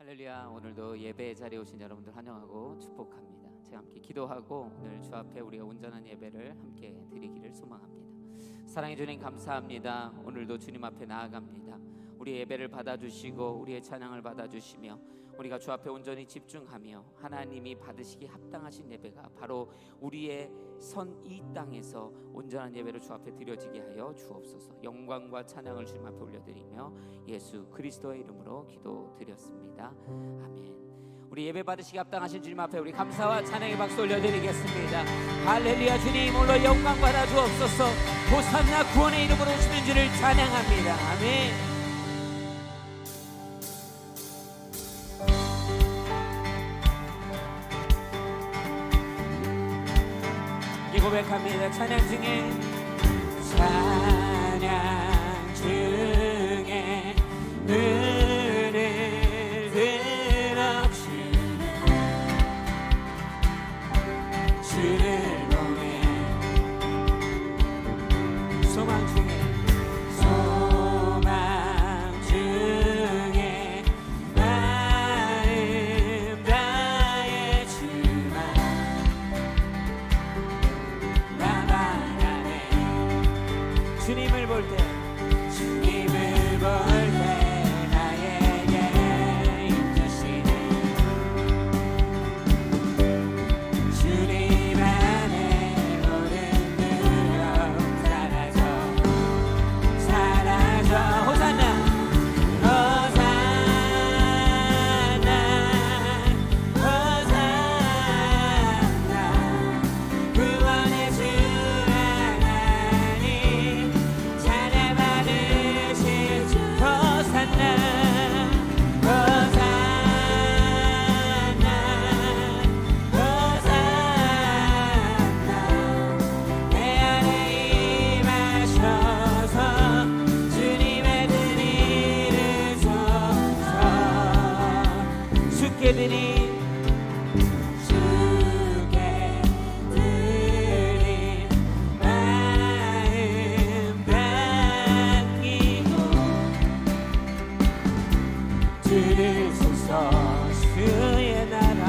할렐루야. 오늘도 예배 자리에 오신 여러분들 환영하고 축복합니다. 제가 함께 기도하고 오늘 주 앞에 우리가 온전한 예배를 함께 드리기를 소망합니다. 사랑해 주님 감사합니다. 오늘도 주님 앞에 나아갑니다. 우리의 예배를 받아주시고 우리의 찬양을 받아주시며 우리가 주 앞에 온전히 집중하며 하나님이 받으시기 합당하신 예배가 바로 우리의 선 이 땅에서 온전한 예배를 주 앞에 드려지게 하여 주옵소서. 영광과 찬양을 주님 앞에 올려드리며 예수 그리스도의 이름으로 기도드렸습니다. 아멘. 우리 예배 받으시기 합당하신 주님 앞에 우리 감사와 찬양의 박수 올려드리겠습니다. 할렐루야. 주님 홀로 영광 받아 주옵소서. 호산나 구원의 이름으로 오시는 주를 찬양합니다. 아멘. 고백합니다. 찬양 중에 눈을 들어 주를 보내 소망 중에 마음 다해 주만 주님을 볼 때 나에게 힘주시네. 주님 안에 모든 두려움 사라져 호산나 구원의 주 주께 드린 마음 담기고 들으소서. 주의 나라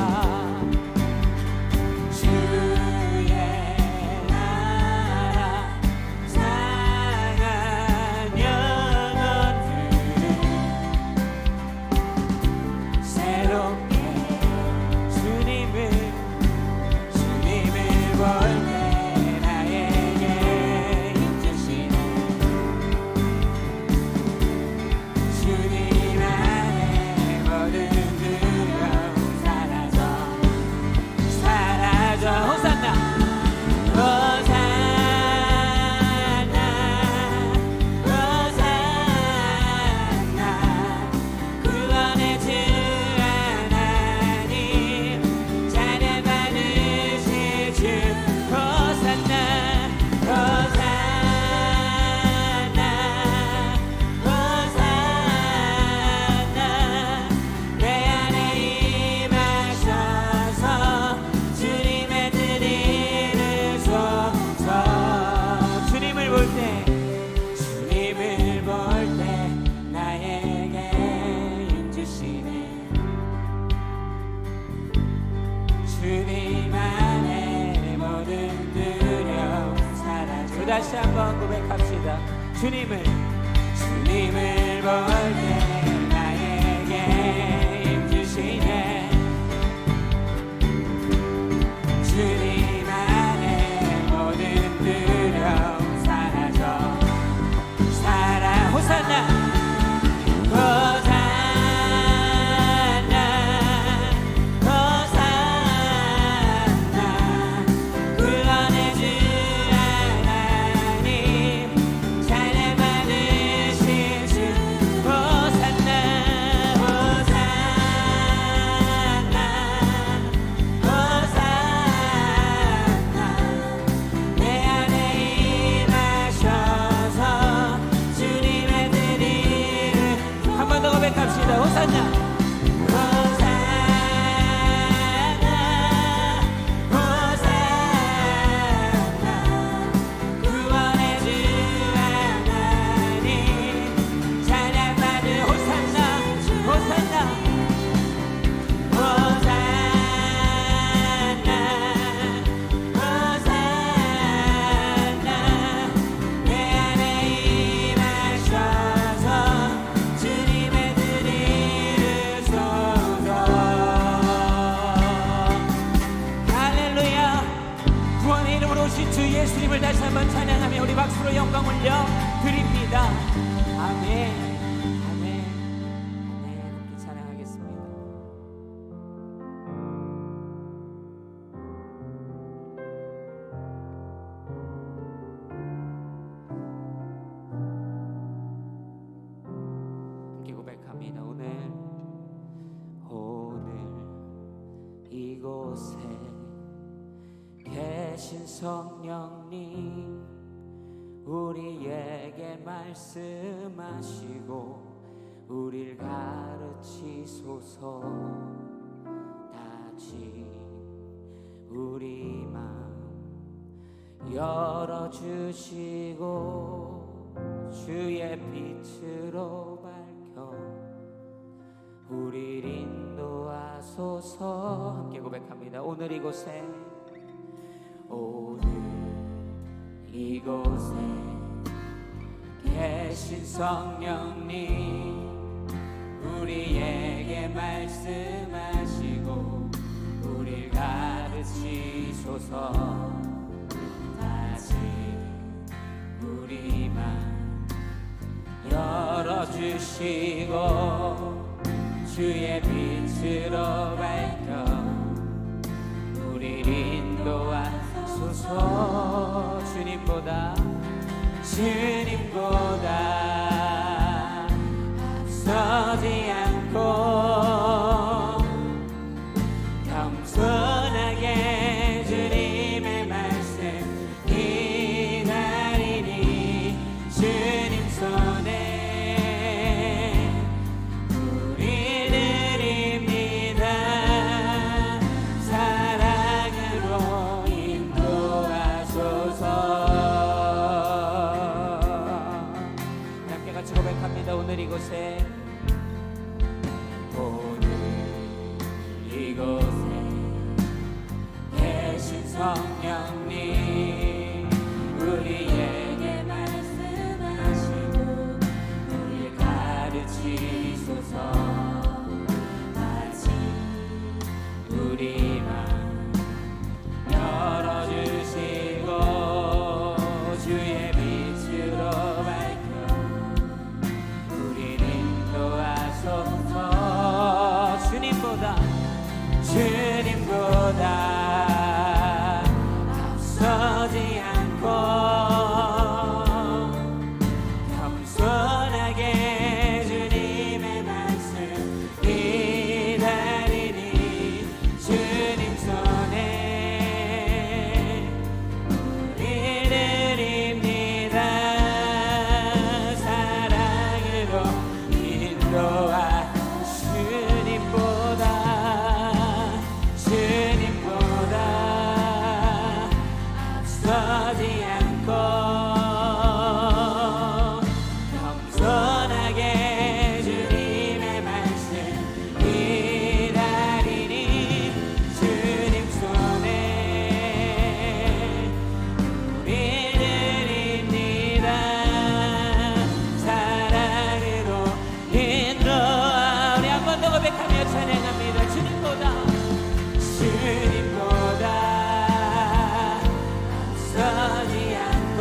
상한 영혼들을 새롭게 주님을 볼 때 나에게 힘주시네. 주님 안에 모든 두려움 사라져 호산나 구원의 주 하나님 찬양 받으실 주 호산나 내 안에 임하셔서 주님의 뜻 이루소서. 주님을 볼 때 나에게 힘주시네. 주님 안에 모든 두려움 사라져. 다시 한번 고백합시다. 주님을 볼 때 나에게 힘주시네. 주님 안에 모든 두려움 사라져 호산나 구원의 주 하나님 찬양 받으실 주 호산나 성령님 우리에게 말씀하시고 우릴 가르치소서. 다시 우리 마음 열어주시고 주의 빛으로 밝혀 우릴 인도하소서. 함께 고백합니다. 오늘 이곳에 계신 성령님 우리에게 말씀하시고 우릴 가르치소서. 다시 우리 맘 열어주시고 주의 빛으로 밝혀 우릴 인도하소서. 주님보다 앞서지 않고 겸손하게 주님의 말씀 기다리니 주님 손에 우리 드립니다. 사랑으로 인도하소서. 함께 같이 고백합니다. 오늘 이곳에 계신 성령님 우리에게 말씀하시고 우릴 가르치소서. 다시 우리 맘 열어주시고 주의 빛으로 밝혀 우릴 인도하소서. 주님보다 앞서지 않고 겸손하게 주님의 말씀 기다리니 주님 손에 우리 드립니다. 사랑으로 인도하 앞서지 않고 겸손하게 주님의 말씀 기다리니 주님 손에 우리 드립니다. 사랑으로 인도하. 우리 한 번 더 고백하며 찬양합니다. 주님보다 서지 않고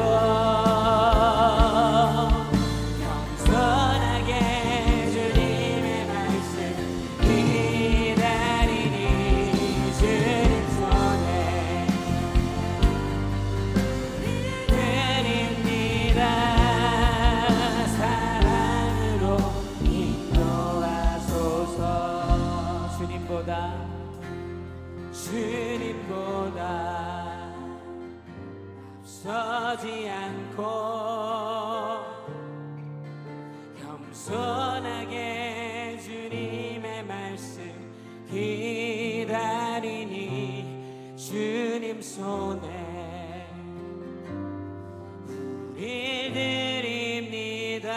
겸손하게 주님의 말씀 기다리니 주님 손에 드립니다. 사랑으로 인도하소서. 주님보다 서지 않고 겸손하게 주님의 말씀 기다리니 주님 손에 우리 드립니다.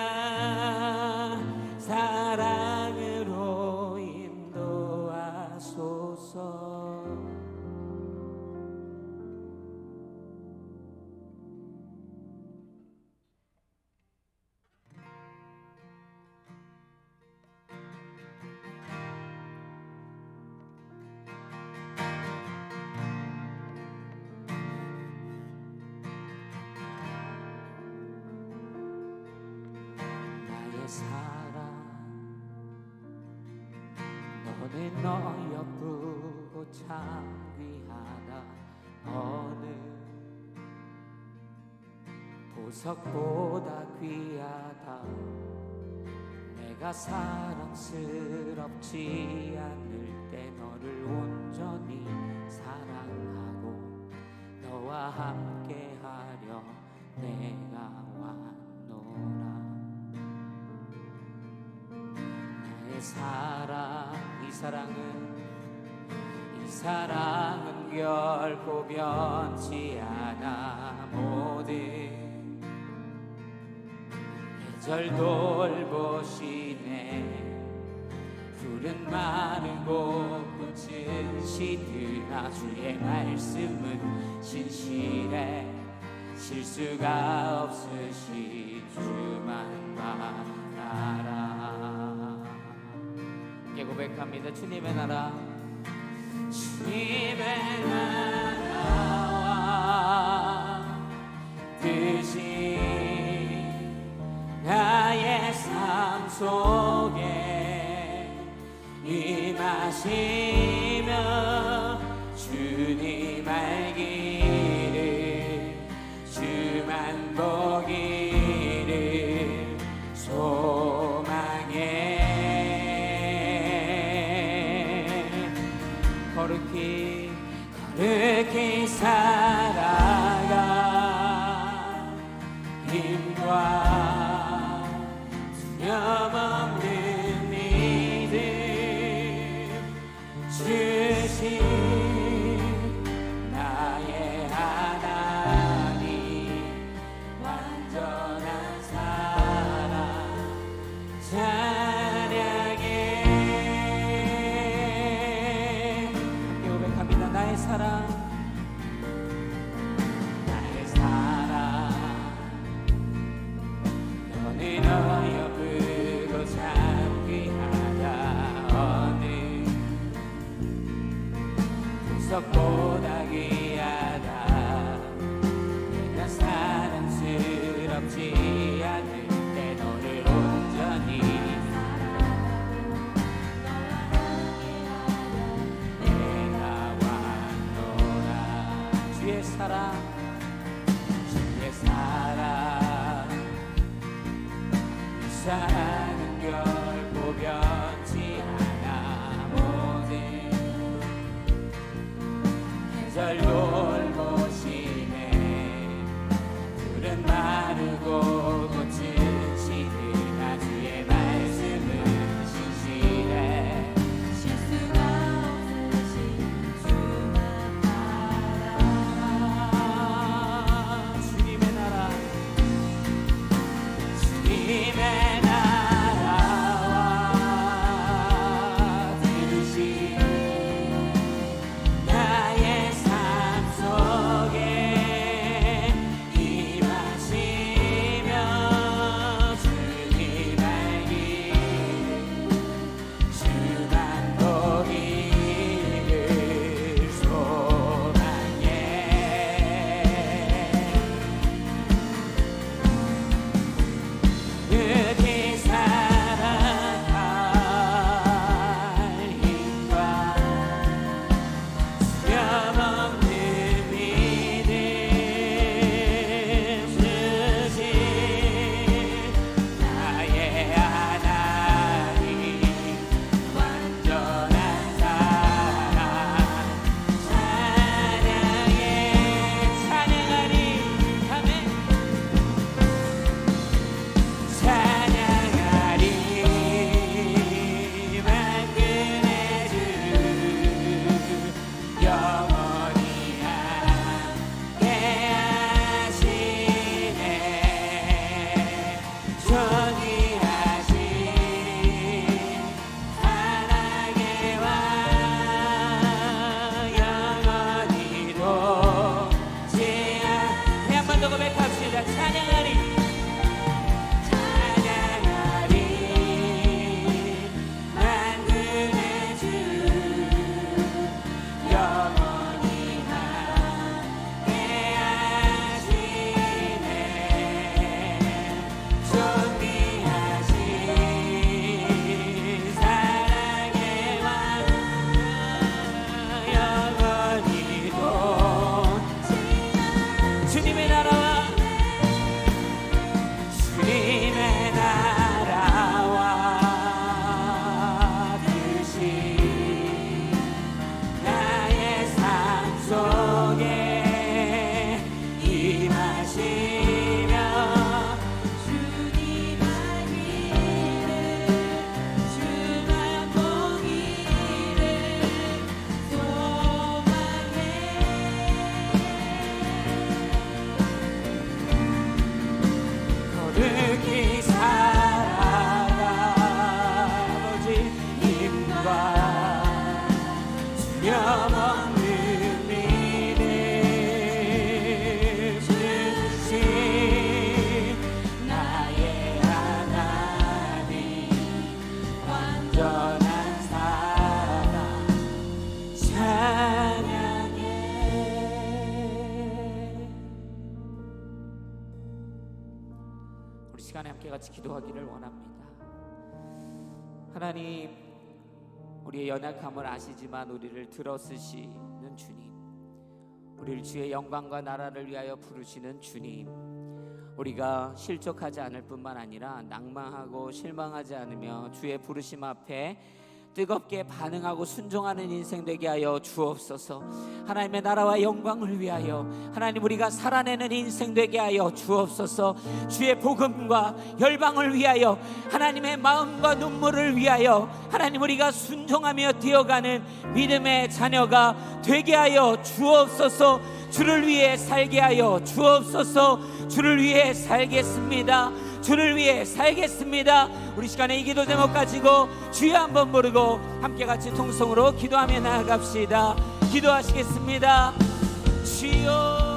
사랑으로 인도하소서. 사랑 너는 너였고 참 귀하다. 어느 보석보다 귀하다. 내가 사랑스럽지 않을 때 너를 온전히 사랑하고 너와 함께하려 내가 왔노라. 나의 사랑, 이 사랑은 결코 변치 않아. 모든 계절 돌보시네. 푸른 마르고 꽃은 시드나 주의 말씀은 신실해. 실수가 없으신 주만 바라라. 이제 고백합니다. 주님의 나라, 주님의 나라와 뜻이 나의 삶 속에 임하시며 주님 알기를 주만 보기를 소망해. 거룩히 살아가 힘과 두려움없는 믿음 주신 나의 하나님. 완전한 사랑 찬양해. 고백합니다. 나의 사랑, 너는 어여쁘고 참 귀하다. 어느 보석보다 귀하다. 내가 사랑스럽지 않을 때 너를 온전히 내가 왔노라. 주의 사랑, 이 사랑은 결코 변치 않아. 모든 계절 돌보시네. 푸른 마르고 꽃은 시드나 주의 말씀은 신실해. 실수가 없으신 주만 바라라. 주님의 나라, 주님의 나라 변함없는 믿음 주신 나의 하나님 완전한 사랑 찬양해. 우리 시간에 함께 같이 기도하기를 원합니다. 하나님, 우리의 연약함을 아시지만 우리를 들어쓰시는 주님, 우리를 주의 영광과 나라를 위하여 부르시는 주님, 우리가 실족하지 않을 뿐만 아니라 낭망하고 실망하지 않으며 주의 부르심 앞에 뜨겁게 반응하고 순종하는 인생 되게 하여 주옵소서. 하나님의 나라와 영광을 위하여 하나님 우리가 살아내는 인생 되게 하여 주옵소서. 주의 복음과 열방을 위하여 하나님의 마음과 눈물을 위하여 하나님 우리가 순종하며 뛰어가는 믿음의 자녀가 되게 하여 주옵소서. 주를 위해 살게 하여 주옵소서. 주를 위해 살겠습니다. 주를 위해 살겠습니다. 우리 시간에 이 기도 제목 가지고 주여 한번 부르고 함께 같이 통성으로 기도하며 나아갑시다. 기도하시겠습니다. 주여.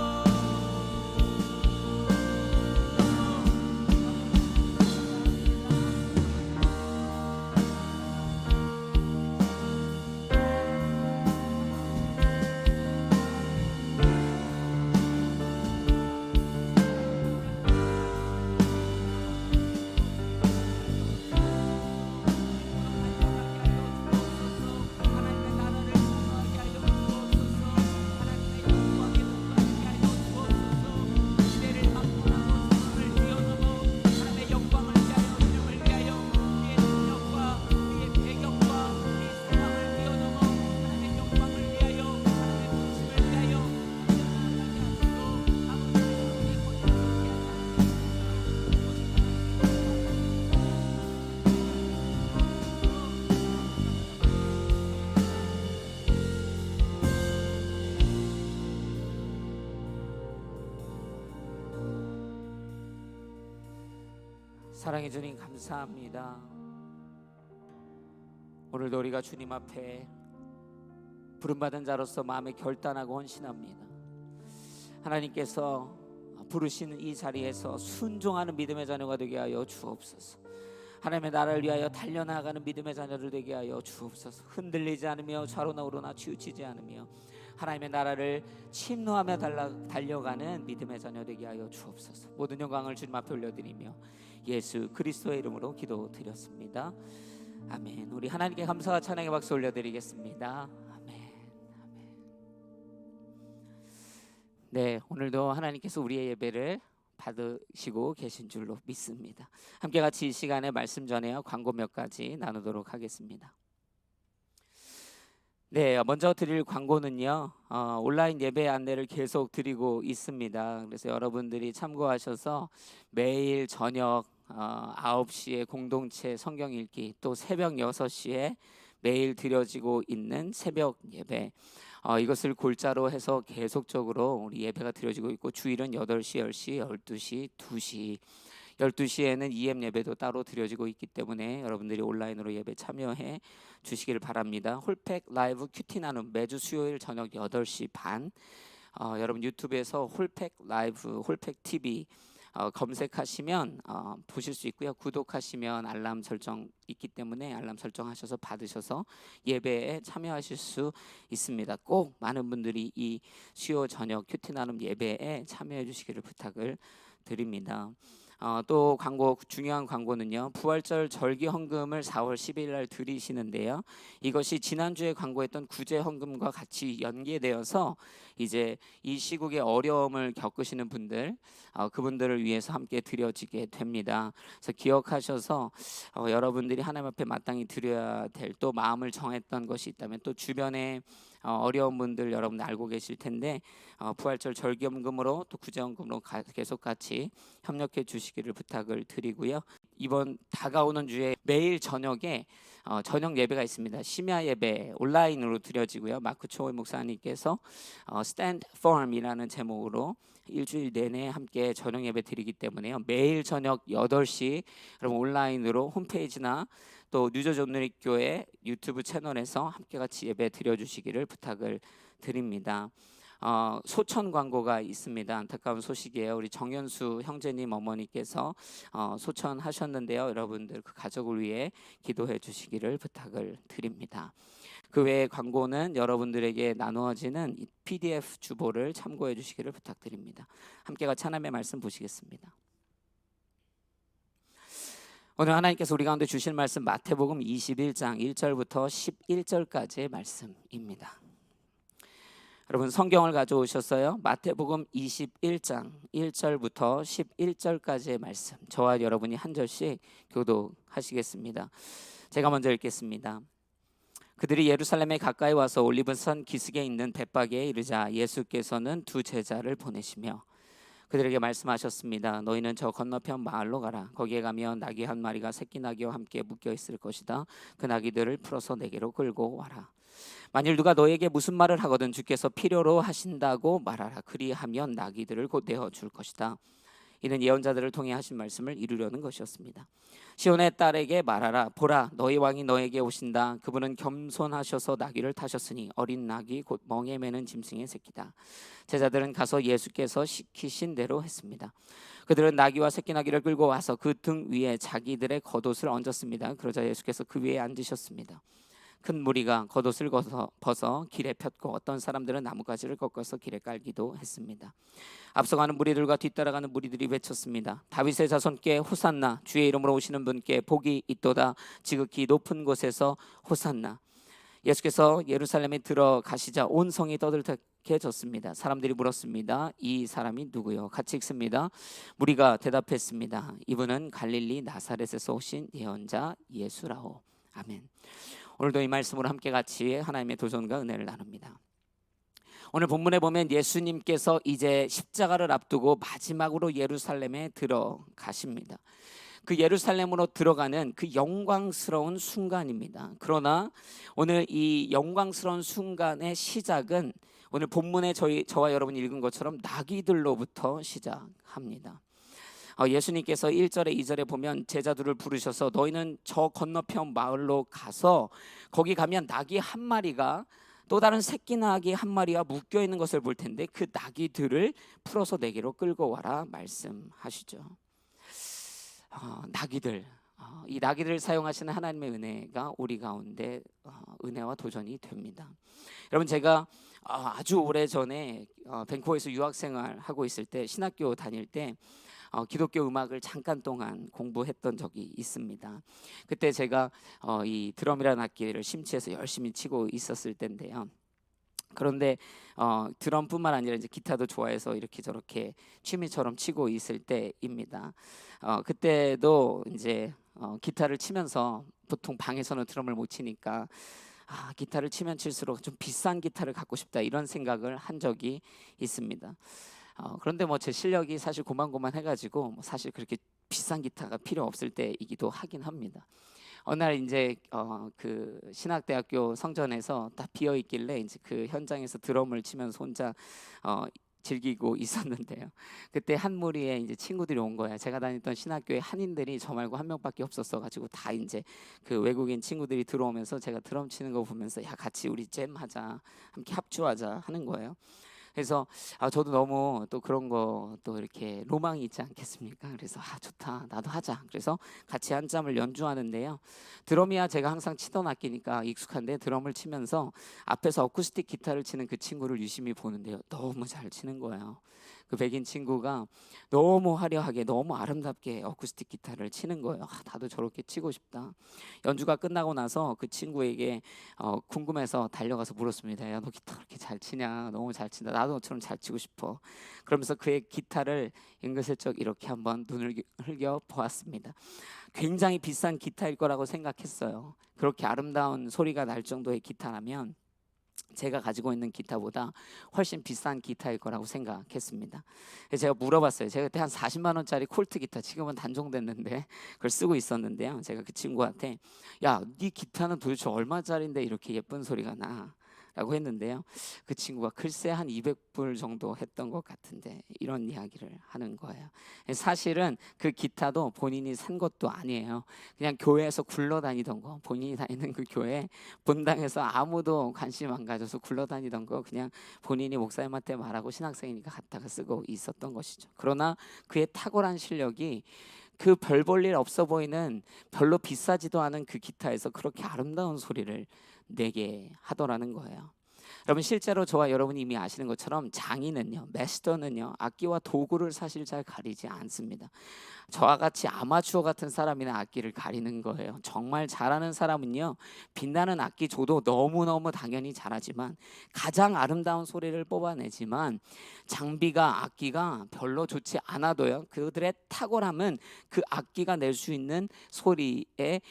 사랑해 주님 감사합니다. 오늘도 우리가 주님 앞에 부름받은 자로서 마음에 결단하고 헌신합니다. 하나님께서 부르시는 이 자리에서 순종하는 믿음의 자녀가 되게 하여 주옵소서. 하나님의 나라를 위하여 달려나가는 믿음의 자녀들 되게 하여 주옵소서. 흔들리지 않으며 좌로나 우로나 치우치지 않으며 하나님의 나라를 침노하며 달려가는 믿음의 자녀 되게 하여 주옵소서. 모든 영광을 주님 앞에 올려드리며 예수 그리스도의 이름으로 기도드렸습니다. 아멘. 우리 하나님께 감사와 찬양의 박수 올려드리겠습니다. 아멘. 아멘. 네, 오늘도 하나님께서 우리의 예배를 받으시고 계신 줄로 믿습니다. 함께 같이 이 시간에 말씀 전해요. 광고 몇 가지 나누도록 하겠습니다. 네, 먼저 드릴 광고는요, 온라인 예배 안내를 계속 드리고 있습니다. 그래서 여러분들이 참고하셔서 매일 저녁 9시에 공동체 성경 읽기, 또 새벽 6시에 매일 드려지고 있는 새벽 예배, 이것을 골자로 해서 계속적으로 우리 예배가 드려지고 있고, 주일은 8시, 10시, 12시, 2시 12시에는 EM 예배도 따로 드려지고 있기 때문에 여러분들이 온라인으로 예배 참여해 주시기를 바랍니다. 홀팩 라이브 큐티 나눔 매주 수요일 저녁 8시 반, 여러분 유튜브에서 홀팩 라이브 홀팩 TV 검색하시면 보실 수 있고요. 구독하시면 알람 설정 있기 때문에 알람 설정하셔서 받으셔서 예배에 참여하실 수 있습니다. 꼭 많은 분들이 이 수요 저녁 큐티 나눔 예배에 참여해 주시기를 부탁을 드립니다. 또 광고, 중요한 광고는요, 부활절 절기 헌금을 4월 10일 날 드리시는데요, 이것이 지난주에 광고했던 구제 헌금과 같이 연계되어서 이제 이 시국에 어려움을 겪으시는 분들, 그분들을 위해서 함께 드려지게 됩니다. 그래서 기억하셔서 여러분들이 하나님 앞에 마땅히 드려야 될 또 마음을 정했던 것이 있다면, 또 주변에 어려운 분들 여러분 알고 계실 텐데, 부활절 절기헌금으로 또 구제헌금으로 계속 같이 협력해 주시기를 부탁을 드리고요. 이번 다가오는 주에 매일 저녁에 저녁 예배가 있습니다. 심야 예배 온라인으로 드려지고요. 마크 초월 목사님께서 Stand Firm이라는 제목으로 일주일 내내 함께 저녁 예배 드리기 때문에요. 매일 저녁 8시 여러분 온라인으로 홈페이지나 또 뉴저지 온누리교회 유튜브 채널에서 함께 같이 예배 드려주시기를 부탁을 드립니다. 소천 광고가 있습니다. 안타까운 소식이에요. 우리 정현수 형제님 어머니께서 소천하셨는데요. 여러분들 그 가족을 위해 기도해 주시기를 부탁을 드립니다. 그 외의 광고는 여러분들에게 나누어지는 이 PDF 주보를 참고해 주시기를 부탁드립니다. 함께 같이 하나님의 말씀 보시겠습니다. 오늘 하나님께서 우리 가운데 주실 말씀 마태복음 21장 1절부터 11절까지의 말씀입니다. 여러분 성경을 가져오셨어요? 마태복음 21장 1절부터 11절까지의 말씀, 저와 여러분이 한 절씩 교독하시겠습니다. 제가 먼저 읽겠습니다. 그들이 예루살렘에 가까이 와서 올리브산 기슭에 있는 벳바게에 이르자 예수께서는 두 제자를 보내시며 그들에게 말씀하셨습니다. 너희는 저 건너편 마을로 가라. 거기에 가면 나귀 한 마리가 새끼 나귀와 함께 묶여 있을 것이다. 그 나귀들을 풀어서 내게로 끌고 와라. 만일 누가 너에게 무슨 말을 하거든 주께서 필요로 하신다고 말하라. 그리하면 나귀들을 곧 내어 줄 것이다. 이는 예언자들을 통해 하신 말씀을 이루려는 것이었습니다. 시온의 딸에게 말하라. 보라, 너희 왕이 너에게 오신다. 그분은 겸손하셔서 나귀를 타셨으니 어린 나귀 곧 멍에 매는 짐승의 새끼다. 제자들은 가서 예수께서 시키신 대로 했습니다. 그들은 나귀와 새끼 나귀를 끌고 와서 그 등 위에 자기들의 겉옷을 얹었습니다. 그러자 예수께서 그 위에 앉으셨습니다. 큰 무리가 겉옷을 벗어 길에 폈고 어떤 사람들은 나뭇가지를 꺾어서 길에 깔기도 했습니다. 앞서가는 무리들과 뒤따라가는 무리들이 외쳤습니다. 다윗의 자손께 호산나, 주의 이름으로 오시는 분께 복이 있도다. 지극히 높은 곳에서 호산나. 예수께서 예루살렘에 들어가시자 온 성이 떠들썩해졌습니다. 사람들이 물었습니다. 이 사람이 누구요? 같이 읽습니다. 무리가 대답했습니다. 이분은 갈릴리 나사렛에서 오신 예언자 예수라오. 아멘. 오늘도 이 말씀으로 함께 같이 하나님의 도전과 은혜를 나눕니다. 오늘 본문에 보면 예수님께서 이제 십자가를 앞두고 마지막으로 예루살렘에 들어가십니다. 그 예루살렘으로 들어가는 그 영광스러운 순간입니다. 그러나 오늘 이 영광스러운 순간의 시작은 오늘 본문에 저와 여러분이 읽은 것처럼 나귀들로부터 시작합니다. 예수님께서 1절에 2절에 보면 제자들을 부르셔서 너희는 저 건너편 마을로 가서 거기 가면 나귀 한 마리가 또 다른 새끼 나귀 한 마리가 묶여 있는 것을 볼 텐데 그 나귀들을 풀어서 내게로 끌고 와라 말씀하시죠. 나귀들, 이 나귀들을 사용하시는 하나님의 은혜가 우리 가운데 은혜와 도전이 됩니다. 여러분 제가 아주 오래전에 밴쿠버에서 유학생활 하고 있을 때 신학교 다닐 때 기독교 음악을 잠깐 동안 공부했던 적이 있습니다. 그때 제가 이 드럼이라는 악기를 심취해서 열심히 치고 있었을 때인데요. 그런데 드럼뿐만 아니라 이제 기타도 좋아해서 이렇게 저렇게 취미처럼 치고 있을 때입니다. 그때도 이제 기타를 치면서 보통 방에서는 드럼을 못 치니까 기타를 치면 칠수록 좀 비싼 기타를 갖고 싶다 이런 생각을 한 적이 있습니다. 그런데 뭐 제 실력이 사실 고만고만해가지고 뭐 사실 그렇게 비싼 기타가 필요 없을 때이기도 하긴 합니다. 어느 날 이제 그 신학대학교 성전에서 딱 비어 있길래 이제 그 현장에서 드럼을 치면서 혼자 즐기고 있었는데요. 그때 한 무리의 이제 친구들이 온 거예요. 제가 다녔던 신학교에 한인들이 저 말고 한 명밖에 없었어가지고 다 이제 그 외국인 친구들이 들어오면서 제가 드럼 치는 거 보면서 야 같이 우리 잼하자, 함께 합주하자 하는 거예요. 그래서 저도 너무 또 그런 거 또 이렇게 로망이 있지 않겠습니까? 그래서 좋다, 나도 하자. 그래서 같이 한 잠을 연주하는데요. 드럼이야 제가 항상 치던 악기니까 익숙한데 드럼을 치면서 앞에서 어쿠스틱 기타를 치는 그 친구를 유심히 보는데요. 너무 잘 치는 거예요. 그 백인 친구가 너무 화려하게 너무 아름답게 어쿠스틱 기타를 치는 거예요. 나도 저렇게 치고 싶다. 연주가 끝나고 나서 그 친구에게 궁금해서 달려가서 물었습니다. 야, 너 기타 그렇게 잘 치냐? 너무 잘 친다. 나도 너처럼 잘 치고 싶어. 그러면서 그의 기타를 은근슬쩍 이렇게 한번 눈을 흘겨 보았습니다. 굉장히 비싼 기타일 거라고 생각했어요. 그렇게 아름다운 소리가 날 정도의 기타라면 제가 가지고 있는 기타보다 훨씬 비싼 기타일 거라고 생각했습니다. 그래서 제가 물어봤어요. 제가 그때 한 40만 원짜리 콜트 기타, 지금은 단종됐는데 그걸 쓰고 있었는데요. 제가 그 친구한테 야, 네 기타는 도대체 얼마짜리인데 이렇게 예쁜 소리가 나? 라고 했는데요. 그 친구가 글쎄 한 200불 정도 했던 것 같은데 이런 이야기를 하는 거예요. 사실은 그 기타도 본인이 산 것도 아니에요. 그냥 교회에서 굴러다니던 거, 본인이 다니는 그 교회 본당에서 아무도 관심 안 가져서 굴러다니던 거 그냥 본인이 목사님한테 말하고 신학생이니까 갖다가 쓰고 있었던 것이죠. 그러나 그의 탁월한 실력이 그 별 볼 일 없어 보이는 별로 비싸지도 않은 그 기타에서 그렇게 아름다운 소리를 내게 하더라는 거예요. 여러분, 실제로 저와 여러분이 이미 아시는 것처럼 장인은요, 마스터는요, 악기와 도구를 사실 잘 가리지 않습니다. 저와 같이 아마추어 같은 사람이나 악기를 가리는 거예요. 정말 잘하는 사람은요, 빛나는 악기 줘도 너무너무 당연히 잘하지만 가장 아름다운 소리를 뽑아내지만 장비가 악기가 별로 좋지 않아도요, 그들의 탁월함은 그 악기가 낼 수 있는 소리에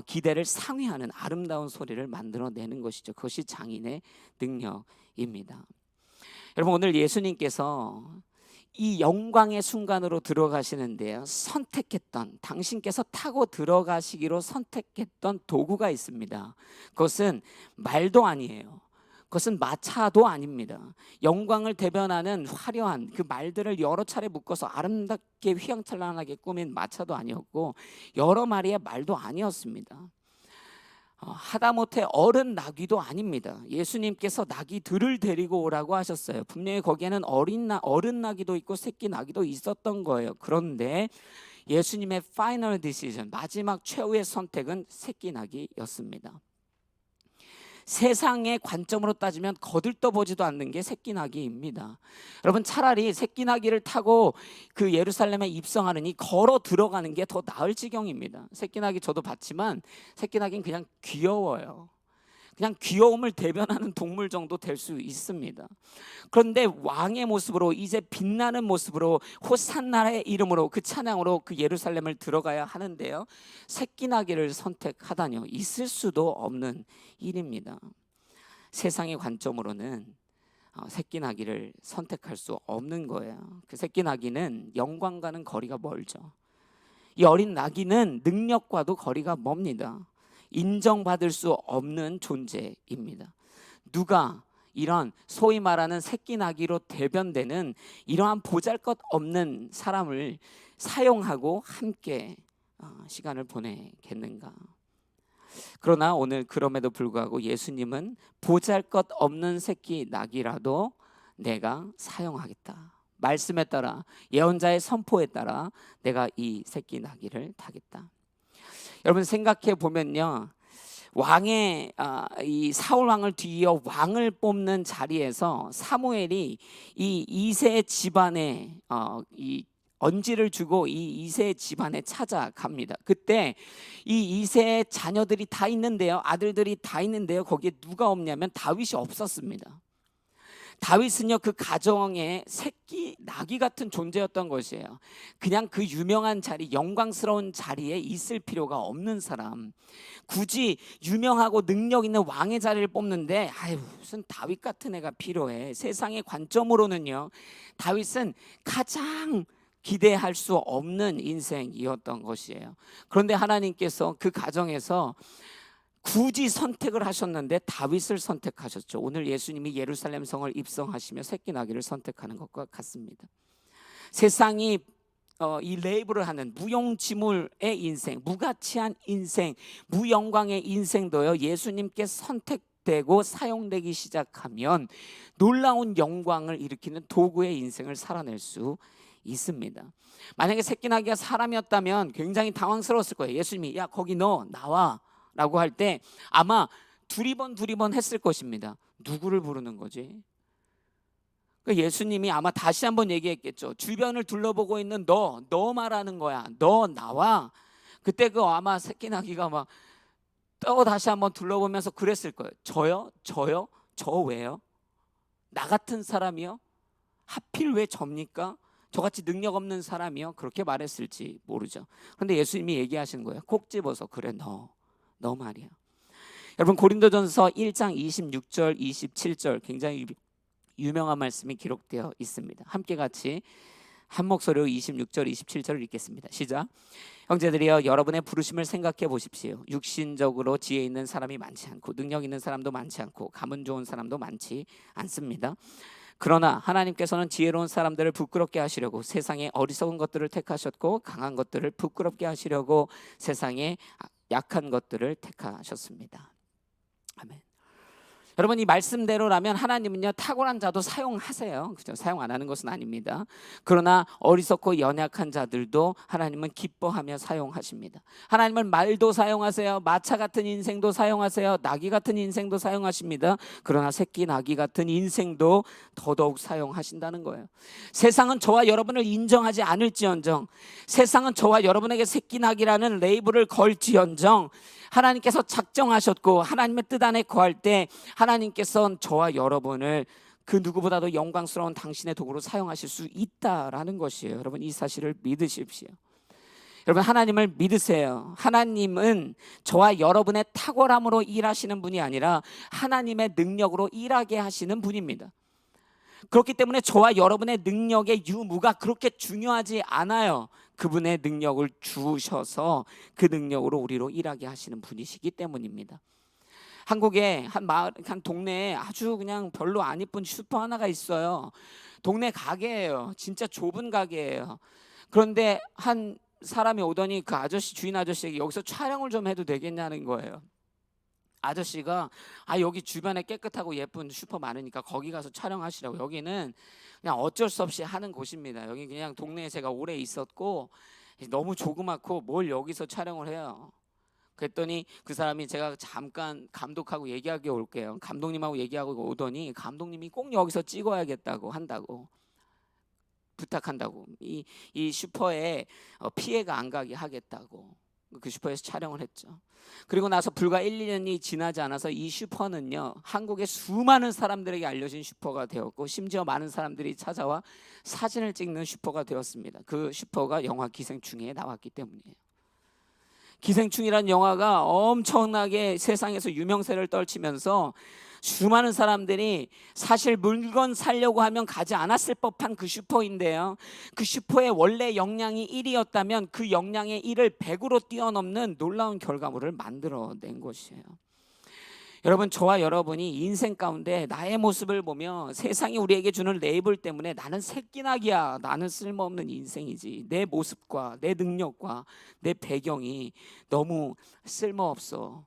기대를 상회하는 아름다운 소리를 만들어내는 것이죠. 그것이 장인의 능력입니다. 여러분, 오늘 예수님께서 이 영광의 순간으로 들어가시는데요, 선택했던, 당신께서 타고 들어가시기로 선택했던 도구가 있습니다. 그것은 말도 아니에요. 그것은 마차도 아닙니다. 영광을 대변하는 화려한 그 말들을 여러 차례 묶어서 아름답게 휘황찬란하게 꾸민 마차도 아니었고 여러 마리의 말도 아니었습니다. 하다못해 어른 나귀도 아닙니다. 예수님께서 나귀들을 데리고 오라고 하셨어요. 분명히 거기에는 어른 나귀도 있고 새끼 나귀도 있었던 거예요. 그런데 예수님의 파이널 디시전, 마지막 최후의 선택은 새끼 나귀였습니다. 세상의 관점으로 따지면 거들떠보지도 않는 게 새끼 나귀입니다. 여러분, 차라리 새끼 나귀를 타고 그 예루살렘에 입성하느니 걸어 들어가는 게 더 나을 지경입니다. 새끼 나귀 저도 봤지만 새끼 나귀는 그냥 귀여워요. 그냥 귀여움을 대변하는 동물 정도 될 수 있습니다. 그런데 왕의 모습으로, 이제 빛나는 모습으로 호산나의 이름으로 그 찬양으로 그 예루살렘을 들어가야 하는데요, 새끼 나귀를 선택하다니요, 있을 수도 없는 일입니다. 세상의 관점으로는 새끼 나귀를 선택할 수 없는 거예요. 그 새끼 나귀는 영광과는 거리가 멀죠. 이 어린 나귀는 능력과도 거리가 멉니다. 인정받을 수 없는 존재입니다. 누가 이런 소위 말하는 새끼 나귀로 대변되는 이러한 보잘것없는 사람을 사용하고 함께 시간을 보내겠는가? 그러나 오늘 그럼에도 불구하고 예수님은 보잘것없는 새끼 나귀라도 내가 사용하겠다. 말씀에 따라, 예언자의 선포에 따라 내가 이 새끼 나귀를 타겠다. 여러분, 생각해 보면요, 왕의 이 사울 왕을 뒤이어 왕을 뽑는 자리에서 사무엘이 이 이세 집안에 이 언지를 주고 이 이세 집안에 찾아갑니다. 그때 이 이세의 자녀들이 다 있는데요, 아들들이 다 있는데요, 거기에 누가 없냐면 다윗이 없었습니다. 다윗은요, 그 가정의 새끼 나귀 같은 존재였던 것이에요. 그냥 그 유명한 자리, 영광스러운 자리에 있을 필요가 없는 사람, 굳이 유명하고 능력 있는 왕의 자리를 뽑는데 무슨 다윗 같은 애가 필요해. 세상의 관점으로는요, 다윗은 가장 기대할 수 없는 인생이었던 것이에요. 그런데 하나님께서 그 가정에서 굳이 선택을 하셨는데 다윗을 선택하셨죠. 오늘 예수님이 예루살렘 성을 입성하시며 새끼 나귀를 선택하는 것과 같습니다. 세상이 이 레이블을 하는 무용지물의 인생, 무가치한 인생, 무영광의 인생도요, 예수님께 선택되고 사용되기 시작하면 놀라운 영광을 일으키는 도구의 인생을 살아낼 수 있습니다. 만약에 새끼 나귀가 사람이었다면 굉장히 당황스러웠을 거예요. 예수님이 야, 거기 너 나와 라고 할 때 아마 두리번 했을 것입니다. 누구를 부르는 거지? 예수님이 아마 다시 한번 얘기했겠죠. 주변을 둘러보고 있는 너 말하는 거야. 너 나와. 그때 그 아마 새끼 나귀가 막 또 다시 한번 둘러보면서 그랬을 거예요. 저요? 저 왜요? 나 같은 사람이요? 하필 왜 접니까? 저같이 능력 없는 사람이요? 그렇게 말했을지 모르죠. 그런데 예수님이 얘기하시는 거예요. 콕 집어서 그래, 너 말이야. 여러분, 고린도전서 1장 26절 27절 굉장히 유명한 말씀이 기록되어 있습니다. 함께 같이 한 목소리로 26절 27절을 읽겠습니다. 시작. 형제들이여 여러분의 부르심을 생각해 보십시오. 육신적으로 지혜 있는 사람이 많지 않고 능력 있는 사람도 많지 않고 가문 좋은 사람도 많지 않습니다. 그러나 하나님께서는 지혜로운 사람들을 부끄럽게 하시려고 세상에 어리석은 것들을 택하셨고 강한 것들을 부끄럽게 하시려고 세상에 약한 것들을 택하셨습니다. 아멘. 여러분, 이 말씀대로라면 하나님은요 탁월한 자도 사용하세요. 그죠? 사용 안 하는 것은 아닙니다. 그러나 어리석고 연약한 자들도 하나님은 기뻐하며 사용하십니다. 하나님은 말도 사용하세요. 마차 같은 인생도 사용하세요. 나귀 같은 인생도 사용하십니다. 그러나 새끼 나귀 같은 인생도 더더욱 사용하신다는 거예요. 세상은 저와 여러분을 인정하지 않을지언정, 세상은 저와 여러분에게 새끼 나귀라는 레이블을 걸지언정, 하나님께서 작정하셨고 하나님의 뜻 안에 거할 때 하나님께서는 저와 여러분을 그 누구보다도 영광스러운 당신의 도구로 사용하실 수 있다라는 것이에요. 여러분, 이 사실을 믿으십시오. 여러분, 하나님을 믿으세요. 하나님은 저와 여러분의 탁월함으로 일하시는 분이 아니라 하나님의 능력으로 일하게 하시는 분입니다. 그렇기 때문에 저와 여러분의 능력의 유무가 그렇게 중요하지 않아요. 그분의 능력을 주셔서 그 능력으로 우리로 일하게 하시는 분이시기 때문입니다. 한국에 한 마을, 한 동네에 아주 그냥 별로 안 이쁜 슈퍼 하나가 있어요. 동네 가게예요. 진짜 좁은 가게예요. 그런데 한 사람이 오더니 그 아저씨, 주인 아저씨에게 여기서 촬영을 좀 해도 되겠냐는 거예요. 아저씨가 여기 주변에 깨끗하고 예쁜 슈퍼 많으니까 거기 가서 촬영하시라고. 여기는 그냥 어쩔 수 없이 하는 곳입니다. 여기 그냥 동네에 제가 오래 있었고 너무 조그맣고 뭘 여기서 촬영을 해요. 그랬더니 그 사람이, 제가 잠깐 감독하고 얘기하게 올게요, 감독님하고 얘기하고 오더니 감독님이 꼭 여기서 찍어야겠다고 한다고 부탁한다고, 이 슈퍼에 피해가 안 가게 하겠다고 그 슈퍼에서 촬영을 했죠. 그리고 나서 불과 1, 2년이 지나지 않아서 이 슈퍼는요 한국의 수많은 사람들에게 알려진 슈퍼가 되었고 심지어 많은 사람들이 찾아와 사진을 찍는 슈퍼가 되었습니다. 그 슈퍼가 영화 기생충에 나왔기 때문이에요. 기생충이라는 영화가 엄청나게 세상에서 유명세를 떨치면서 수많은 사람들이 사실 물건 사려고 하면 가지 않았을 법한 그 슈퍼인데요, 그 슈퍼의 원래 역량이 1이었다면 그 역량의 1을 100으로 뛰어넘는 놀라운 결과물을 만들어낸 것이에요. 여러분, 저와 여러분이 인생 가운데 나의 모습을 보며 세상이 우리에게 주는 레이블 때문에 나는 새끼나기야, 나는 쓸모없는 인생이지, 내 모습과 내 능력과 내 배경이 너무 쓸모없어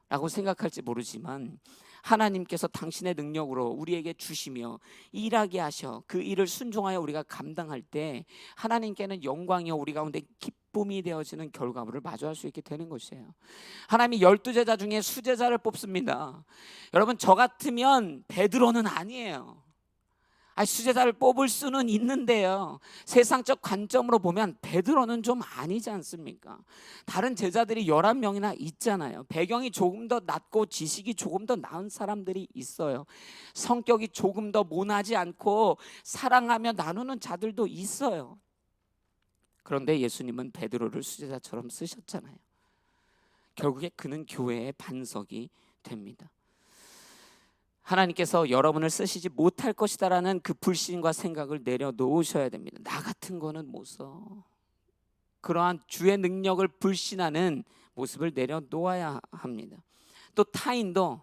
라고 생각할지 모르지만 하나님께서 당신의 능력으로 우리에게 주시며 일하게 하셔 그 일을 순종하여 우리가 감당할 때 하나님께는 영광이요 우리 가운데 기쁨이 되어지는 결과물을 마주할 수 있게 되는 것이에요. 하나님이 12제자 중에 수제자를 뽑습니다. 여러분, 저 같으면 베드로는 아니에요. 수제자를 뽑을 수는 있는데요, 세상적 관점으로 보면 베드로는 좀 아니지 않습니까? 다른 제자들이 11명이나 있잖아요. 배경이 조금 더 낮고 지식이 조금 더 나은 사람들이 있어요. 성격이 조금 더 모나지 않고 사랑하며 나누는 자들도 있어요. 그런데 예수님은 베드로를 수제자처럼 쓰셨잖아요. 결국에 그는 교회의 반석이 됩니다. 하나님께서 여러분을 쓰시지 못할 것이다라는 그 불신과 생각을 내려놓으셔야 됩니다. 나 같은 거는 못 써. 그러한 주의 능력을 불신하는 모습을 내려놓아야 합니다. 또 타인도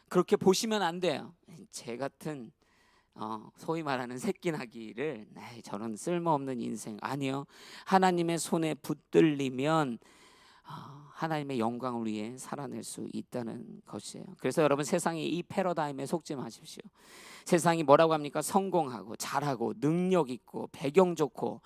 그렇게 보시면 안 돼요. 제 같은 소위 말하는 새끼나기를 저런 쓸모없는 인생, 아니요, 하나님의 손에 붙들리면 하나님의 영광을 위해 살아낼 수 있다는 것이에요. 그래서 여러분, 세상이 이 패러다임에 속지 마십시오. 세상이 뭐라고 합니까? 성공하고 잘하고 능력 있고 배경 좋고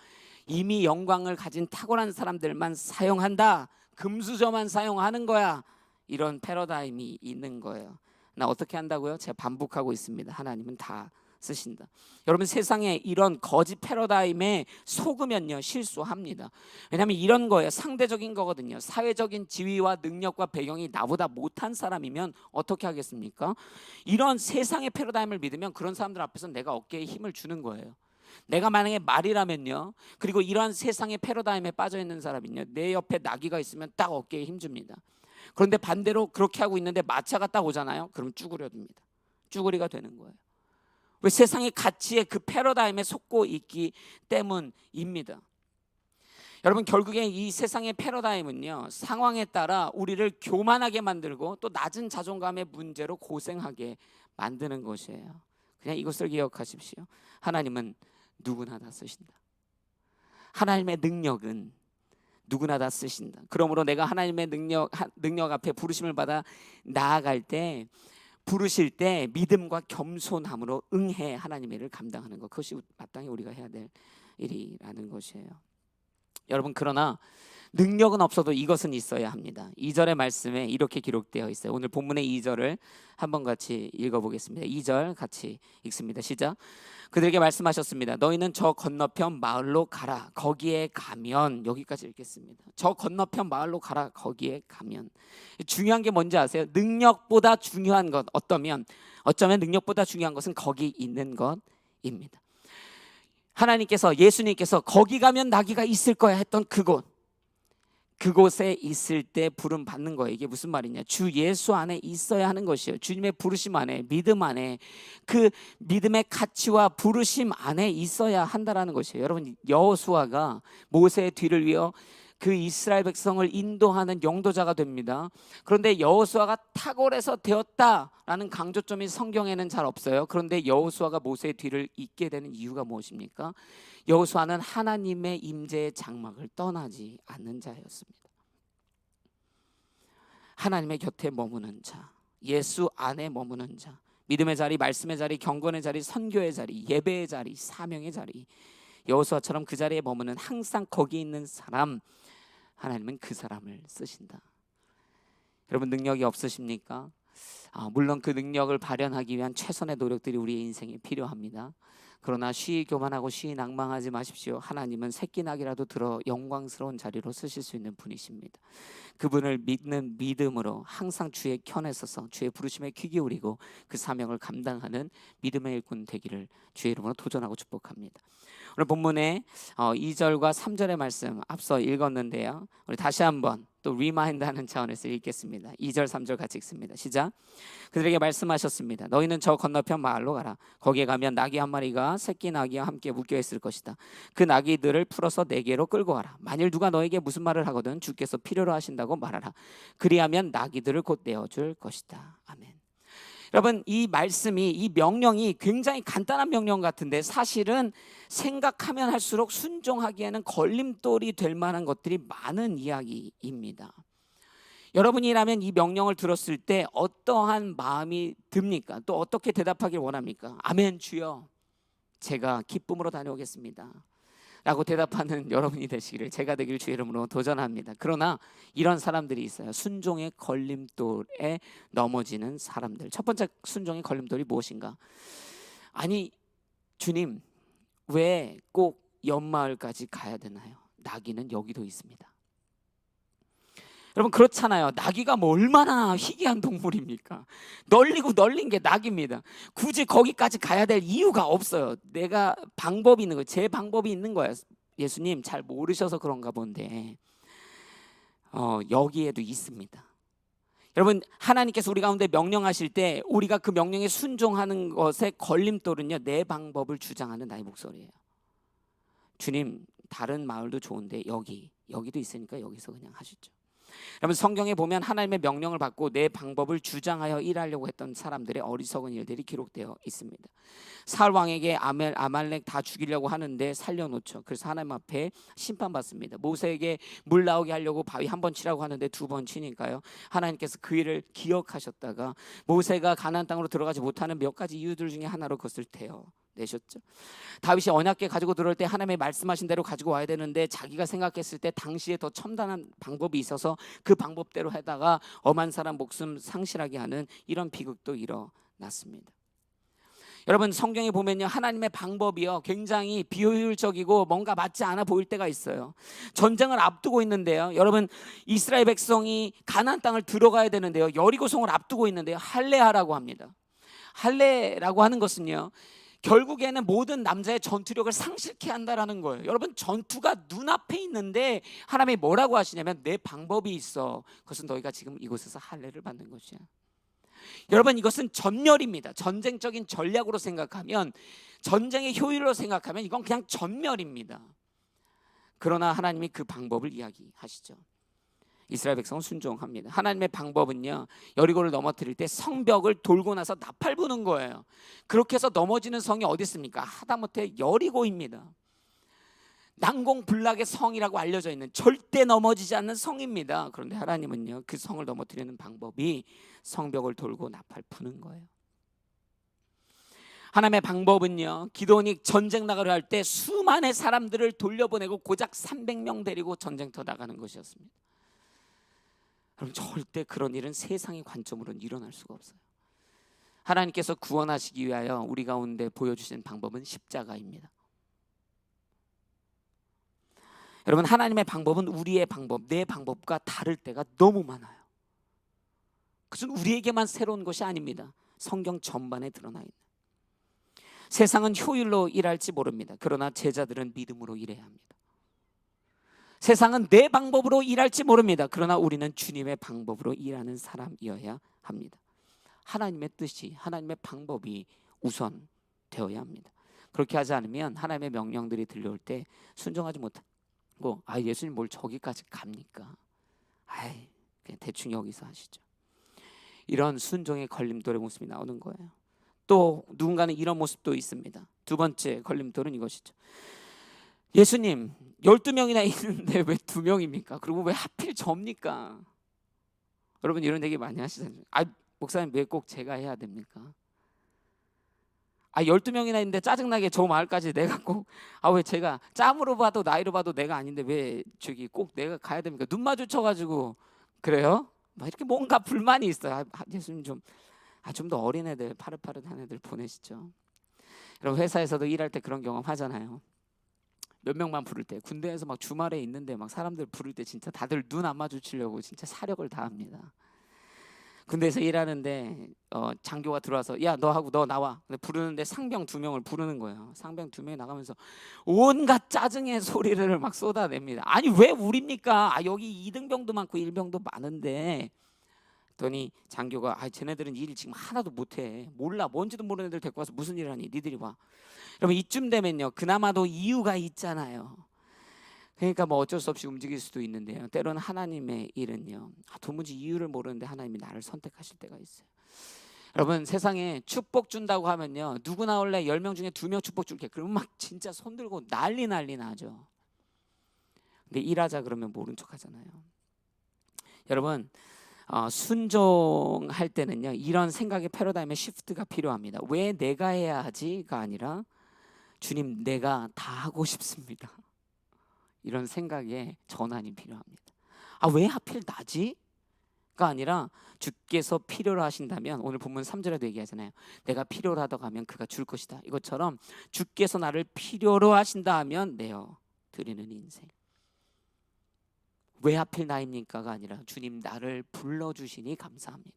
이미 영광을 가진 탁월한 사람들만 사용한다, 금수저만 사용하는 거야, 이런 패러다임이 있는 거예요. 나 어떻게 한다고요? 제가 반복하고 있습니다. 하나님은 다 쓰신다. 여러분, 세상에 이런 거짓 패러다임에 속으면요 실수합니다. 왜냐하면 이런 거예요, 상대적인 거거든요. 사회적인 지위와 능력과 배경이 나보다 못한 사람이면 어떻게 하겠습니까? 이런 세상의 패러다임을 믿으면 그런 사람들 앞에서 내가 어깨에 힘을 주는 거예요. 내가 만약에 말이라면요, 그리고 이러한 세상의 패러다임에 빠져 있는 사람은요, 내 옆에 나귀가 있으면 딱 어깨에 힘 줍니다. 그런데 반대로 그렇게 하고 있는데 마차가 딱 오잖아요, 그럼 쭈그려듭니다. 쭈그리가 되는 거예요. 왜 세상의 가치에 그 패러다임에 속고 있기 때문입니다. 여러분, 결국에 이 세상의 패러다임은요, 상황에 따라 우리를 교만하게 만들고 또 낮은 자존감의 문제로 고생하게 만드는 것이에요. 그냥 이것을 기억하십시오. 하나님은 누구나 다 쓰신다. 하나님의 능력은 누구나 다 쓰신다. 그러므로 내가 하나님의 능력 앞에 부르심을 받아 나아갈 때, 부르실 때 믿음과 겸손함으로 응해 하나님의 일을 감당하는 것, 그것이 마땅히 우리가 해야 될 일이라는 것이에요. 여러분, 그러나 능력은 없어도 이것은 있어야 합니다. 2절의 말씀에 이렇게 기록되어 있어요. 오늘 본문의 2절을 한번 같이 읽어보겠습니다. 2절 같이 읽습니다. 시작. 그들에게 말씀하셨습니다. 너희는 저 건너편 마을로 가라. 거기에 가면, 여기까지 읽겠습니다. 저 건너편 마을로 가라. 거기에 가면. 중요한 게 뭔지 아세요? 능력보다 중요한 것, 어쩌면 능력보다 중요한 것은 거기 있는 것입니다. 하나님께서, 예수님께서 거기 가면 나귀가 있을 거야 했던 그곳에 있을 때 부름 받는 거예요. 이게 무슨 말이냐? 주 예수 안에 있어야 하는 것이에요. 주님의 부르심 안에, 믿음 안에, 그 믿음의 가치와 부르심 안에 있어야 한다라는 것이에요. 여러분, 여호수아가 모세의 뒤를 이어 그 이스라엘 백성을 인도하는 용도자가 됩니다. 그런데 여호수아가 탁월해서 되었다라는 강조점이 성경에는 잘 없어요. 그런데 여호수아가 모세의 뒤를 잇게 되는 이유가 무엇입니까? 여호수아는 하나님의 임재의 장막을 떠나지 않는 자였습니다. 하나님의 곁에 머무는 자, 예수 안에 머무는 자, 믿음의 자리, 말씀의 자리, 경건의 자리, 선교의 자리, 예배의 자리, 사명의 자리, 여호수아처럼 그 자리에 머무는 항상 거기 있는 사람, 하나님은 그 사람을 쓰신다. 여러분, 능력이 없으십니까? 물론 그 능력을 발현하기 위한 최선의 노력들이 우리의 인생에 필요합니다. 그러나 쉬이 교만하고 쉬이 낭망하지 마십시오. 하나님은 새끼 낙이라도 들어 영광스러운 자리로 쓰실 수 있는 분이십니다. 그분을 믿는 믿음으로 항상 주의 편에 서서 주의 부르심에 귀 기울이고 그 사명을 감당하는 믿음의 일꾼 되기를 주의 이름으로 도전하고 축복합니다. 오늘 본문에 2절과 3절의 말씀 앞서 읽었는데요, 우리 다시 한번 또 리마인드하는 차원에서 읽겠습니다. 2절 3절 같이 읽습니다. 시작. 그들에게 말씀하셨습니다. 너희는 저 건너편 마을로 가라. 거기에 가면 나귀 한 마리가 새끼 나귀와 함께 묶여 있을 것이다. 그 나귀들을 풀어서 내게로 끌고 와라. 만일 누가 너에게 무슨 말을 하거든 주께서 필요로 하신다고 말하라. 그리하면 나귀들을 곧 내어줄 것이다. 아멘. 여러분, 이 말씀이, 이 명령이 굉장히 간단한 명령 같은데 사실은 생각하면 할수록 순종하기에는 걸림돌이 될 만한 것들이 많은 이야기입니다. 여러분이라면 이 명령을 들었을 때 어떠한 마음이 듭니까? 또 어떻게 대답하길 원합니까? 아멘 주여, 제가 기쁨으로 다녀오겠습니다 라고 대답하는 여러분이 되시기를 제가 되길 주의 이름으로 도전합니다. 그러나 이런 사람들이 있어요. 순종의 걸림돌에 넘어지는 사람들. 첫 번째 순종의 걸림돌이 무엇인가? 아니, 주님, 왜 꼭 옆마을까지 가야 되나요? 나귀는 여기도 있습니다. 여러분, 그렇잖아요. 나귀가 뭐 얼마나 희귀한 동물입니까? 널린 게 나귀입니다. 굳이 거기까지 가야 될 이유가 없어요. 내가 방법이 있는 거예요. 제 방법이 있는 거예요. 예수님 잘 모르셔서 그런가 본데 여기에도 있습니다. 여러분, 하나님께서 우리 가운데 명령하실 때 우리가 그 명령에 순종하는 것의 걸림돌은요, 내 방법을 주장하는 나의 목소리예요. 주님, 다른 마을도 좋은데 여기도 있으니까 여기서 그냥 하시죠. 여러분, 성경에 보면 하나님의 명령을 받고 내 방법을 주장하여 일하려고 했던 사람들의 어리석은 일들이 기록되어 있습니다. 사울 왕에게 아말렉 다 죽이려고 하는데 살려놓죠. 그래서 하나님 앞에 심판받습니다. 모세에게 물 나오게 하려고 바위 한 번 치라고 하는데 2번 치니까요, 하나님께서 그 일을 기억하셨다가 모세가 가나안 땅으로 들어가지 못하는 몇 가지 이유들 중에 하나로 그것을 내셨죠. 다윗이 언약궤 가지고 들어올 때 하나님의 말씀하신 대로 가지고 와야 되는데 자기가 생각했을 때 당시에 더 첨단한 방법이 있어서 그 방법대로 하다가 엄한 사람 목숨 상실하게 하는 이런 비극도 일어났습니다. 여러분, 성경에 보면요, 하나님의 방법이요 굉장히 비효율적이고 뭔가 맞지 않아 보일 때가 있어요. 전쟁을 앞두고 있는데요, 여러분, 이스라엘 백성이 가나안 땅을 들어가야 되는데요, 여리고성을 앞두고 있는데요, 할례하라고 합니다. 할례라고 하는 것은요, 결국에는 모든 남자의 전투력을 상실케 한다라는 거예요. 여러분, 전투가 눈앞에 있는데 하나님이 뭐라고 하시냐면 내 방법이 있어. 그것은 너희가 지금 이곳에서 할례를 받는 것이야. 여러분, 이것은 전멸입니다. 전쟁적인 전략으로 생각하면, 전쟁의 효율로 생각하면 이건 그냥 전멸입니다. 그러나 하나님이 그 방법을 이야기하시죠. 이스라엘 백성은 순종합니다. 하나님의 방법은요, 여리고를 넘어뜨릴 때 성벽을 돌고 나서 나팔 부는 거예요. 그렇게 해서 넘어지는 성이 어디 있습니까? 하다못해 여리고입니다. 난공불락의 성이라고 알려져 있는, 절대 넘어지지 않는 성입니다. 그런데 하나님은요, 그 성을 넘어뜨리는 방법이 성벽을 돌고 나팔 부는 거예요. 하나님의 방법은요, 기드온이 전쟁 나가려 할 때 수많은 사람들을 돌려보내고 고작 300명 데리고 전쟁터 나가는 것이었습니다. 여러분, 절대 그런 일은 세상의 관점으로는 일어날 수가 없어요. 하나님께서 구원하시기 위하여 우리 가운데 보여주신 방법은 십자가입니다. 여러분, 하나님의 방법은 우리의 방법, 내 방법과 다를 때가 너무 많아요. 그것은 우리에게만 새로운 것이 아닙니다. 성경 전반에 드러나 있는. 세상은 효율로 일할지 모릅니다. 그러나 제자들은 믿음으로 일해야 합니다. 세상은 내 방법으로 일할지 모릅니다. 그러나 우리는 주님의 방법으로 일하는 사람이어야 합니다. 하나님의 뜻이, 하나님의 방법이 우선 되어야 합니다. 그렇게 하지 않으면 하나님의 명령들이 들려올 때 순종하지 못하고, 예수님 뭘 저기까지 갑니까? 그냥 대충 여기서 하시죠. 이런 순종의 걸림돌의 모습이 나오는 거예요. 또 누군가는 이런 모습도 있습니다. 두 번째 걸림돌은 이것이죠. 예수님 12명이나 있는데 왜 2명입니까? 그리고 왜 하필 접니까? 여러분, 이런 얘기 많이 하시잖아요. 목사님, 왜 꼭 제가 해야 됩니까? 12명이나 있는데 짜증나게 저 마을까지 내가 꼭, 왜 제가 짬으로 봐도 나이로 봐도 내가 아닌데 왜 저기 꼭 내가 가야 됩니까? 눈 마주쳐가지고 그래요? 이렇게 뭔가 불만이 있어요. 예수님 좀 더 어린 애들, 파릇파릇한 애들 보내시죠. 여러분, 회사에서도 일할 때 그런 경험 하잖아요. 몇 명만 부를 때, 군대에서 막 주말에 있는데 막 사람들 부를 때 진짜 다들 눈 안 마주치려고 진짜 사력을 다합니다. 군대에서 일하는데 장교가 들어와서 야, 너하고 너 나와. 근데 부르는데 상병 2명을 부르는 거예요. 상병 2명이 나가면서 온갖 짜증의 소리를 막 쏟아냅니다. 아니, 왜 우립니까? 여기 2등병도 많고 1병도 많은데. 그랬더니 장교가 쟤네들은 일 지금 하나도 못해. 몰라. 뭔지도 모르는 애들 데리고 와서 무슨 일을 하니? 니들이 와. 여러분, 이쯤 되면요, 그나마도 이유가 있잖아요. 그러니까 뭐 어쩔 수 없이 움직일 수도 있는데요, 때로는 하나님의 일은요, 도무지 이유를 모르는데 하나님이 나를 선택하실 때가 있어요. 여러분, 세상에 축복 준다고 하면요, 누구 나올래? 10명 중에 2명 축복 줄게. 그러면 막 진짜 손들고 난리 나죠. 근데 일하자 그러면 모른 척 하잖아요. 여러분, 순종할 때는요, 이런 생각의 패러다임의 시프트가 필요합니다. 왜 내가 해야 하지가 아니라, 주님, 내가 다 하고 싶습니다. 이런 생각의 전환이 필요합니다. 왜 하필 나지? 가 아니라 주께서 필요로 하신다면, 오늘 본문 3절에도 얘기하잖아요. 내가 필요로 하다고 하면 그가 줄 것이다. 이것처럼 주께서 나를 필요로 하신다 하면 내어 드리는 인생. 왜 하필 나입니까가 아니라 주님, 나를 불러주시니 감사합니다.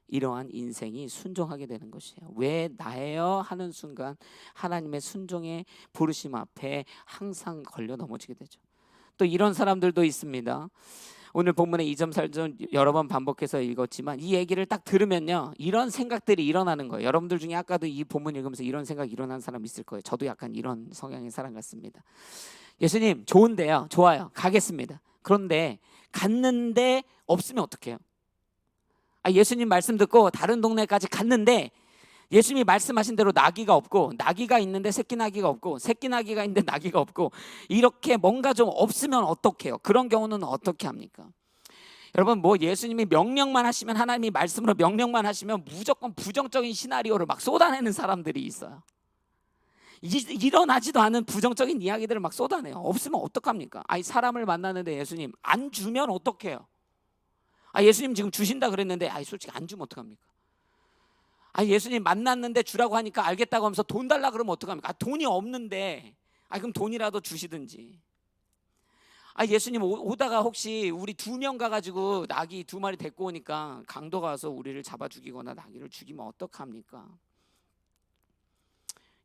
이러한 인생이 순종하게 되는 것이에요. 왜 나예요? 하는 순간 하나님의 순종의 부르심 앞에 항상 걸려 넘어지게 되죠. 또 이런 사람들도 있습니다. 오늘 본문의 2점 3점 여러 번 반복해서 읽었지만 이 얘기를 딱 들으면요, 이런 생각들이 일어나는 거예요. 여러분들 중에 아까도 이 본문 읽으면서 이런 생각 일어난 사람 있을 거예요. 저도 약간 이런 성향의 사람 같습니다. 예수님, 좋은데요, 좋아요, 가겠습니다. 그런데 갔는데 없으면 어떡해요? 예수님 말씀 듣고 다른 동네까지 갔는데 예수님이 말씀하신 대로 나귀가 없고, 나귀가 있는데 새끼 나귀가 없고, 새끼 나귀가 있는데 나귀가 없고, 이렇게 뭔가 좀 없으면 어떡해요? 그런 경우는 어떻게 합니까? 여러분, 뭐 예수님이 명령만 하시면, 하나님이 말씀으로 명령만 하시면 무조건 부정적인 시나리오를 막 쏟아내는 사람들이 있어요. 일어나지도 않은 부정적인 이야기들을 막 쏟아내요. 없으면 어떡합니까? 사람을 만나는데 예수님 안 주면 어떡해요? 예수님 지금 주신다 그랬는데 솔직히 안 주면 어떡합니까? 예수님 만났는데 주라고 하니까 알겠다고 하면서 돈 달라 그러면 어떡합니까? 돈이 없는데 그럼 돈이라도 주시든지. 예수님 오다가 혹시 우리 2명 가가지고 나귀 2마리 데리고 오니까 강도가 와서 우리를 잡아 죽이거나 나귀를 죽이면 어떡합니까?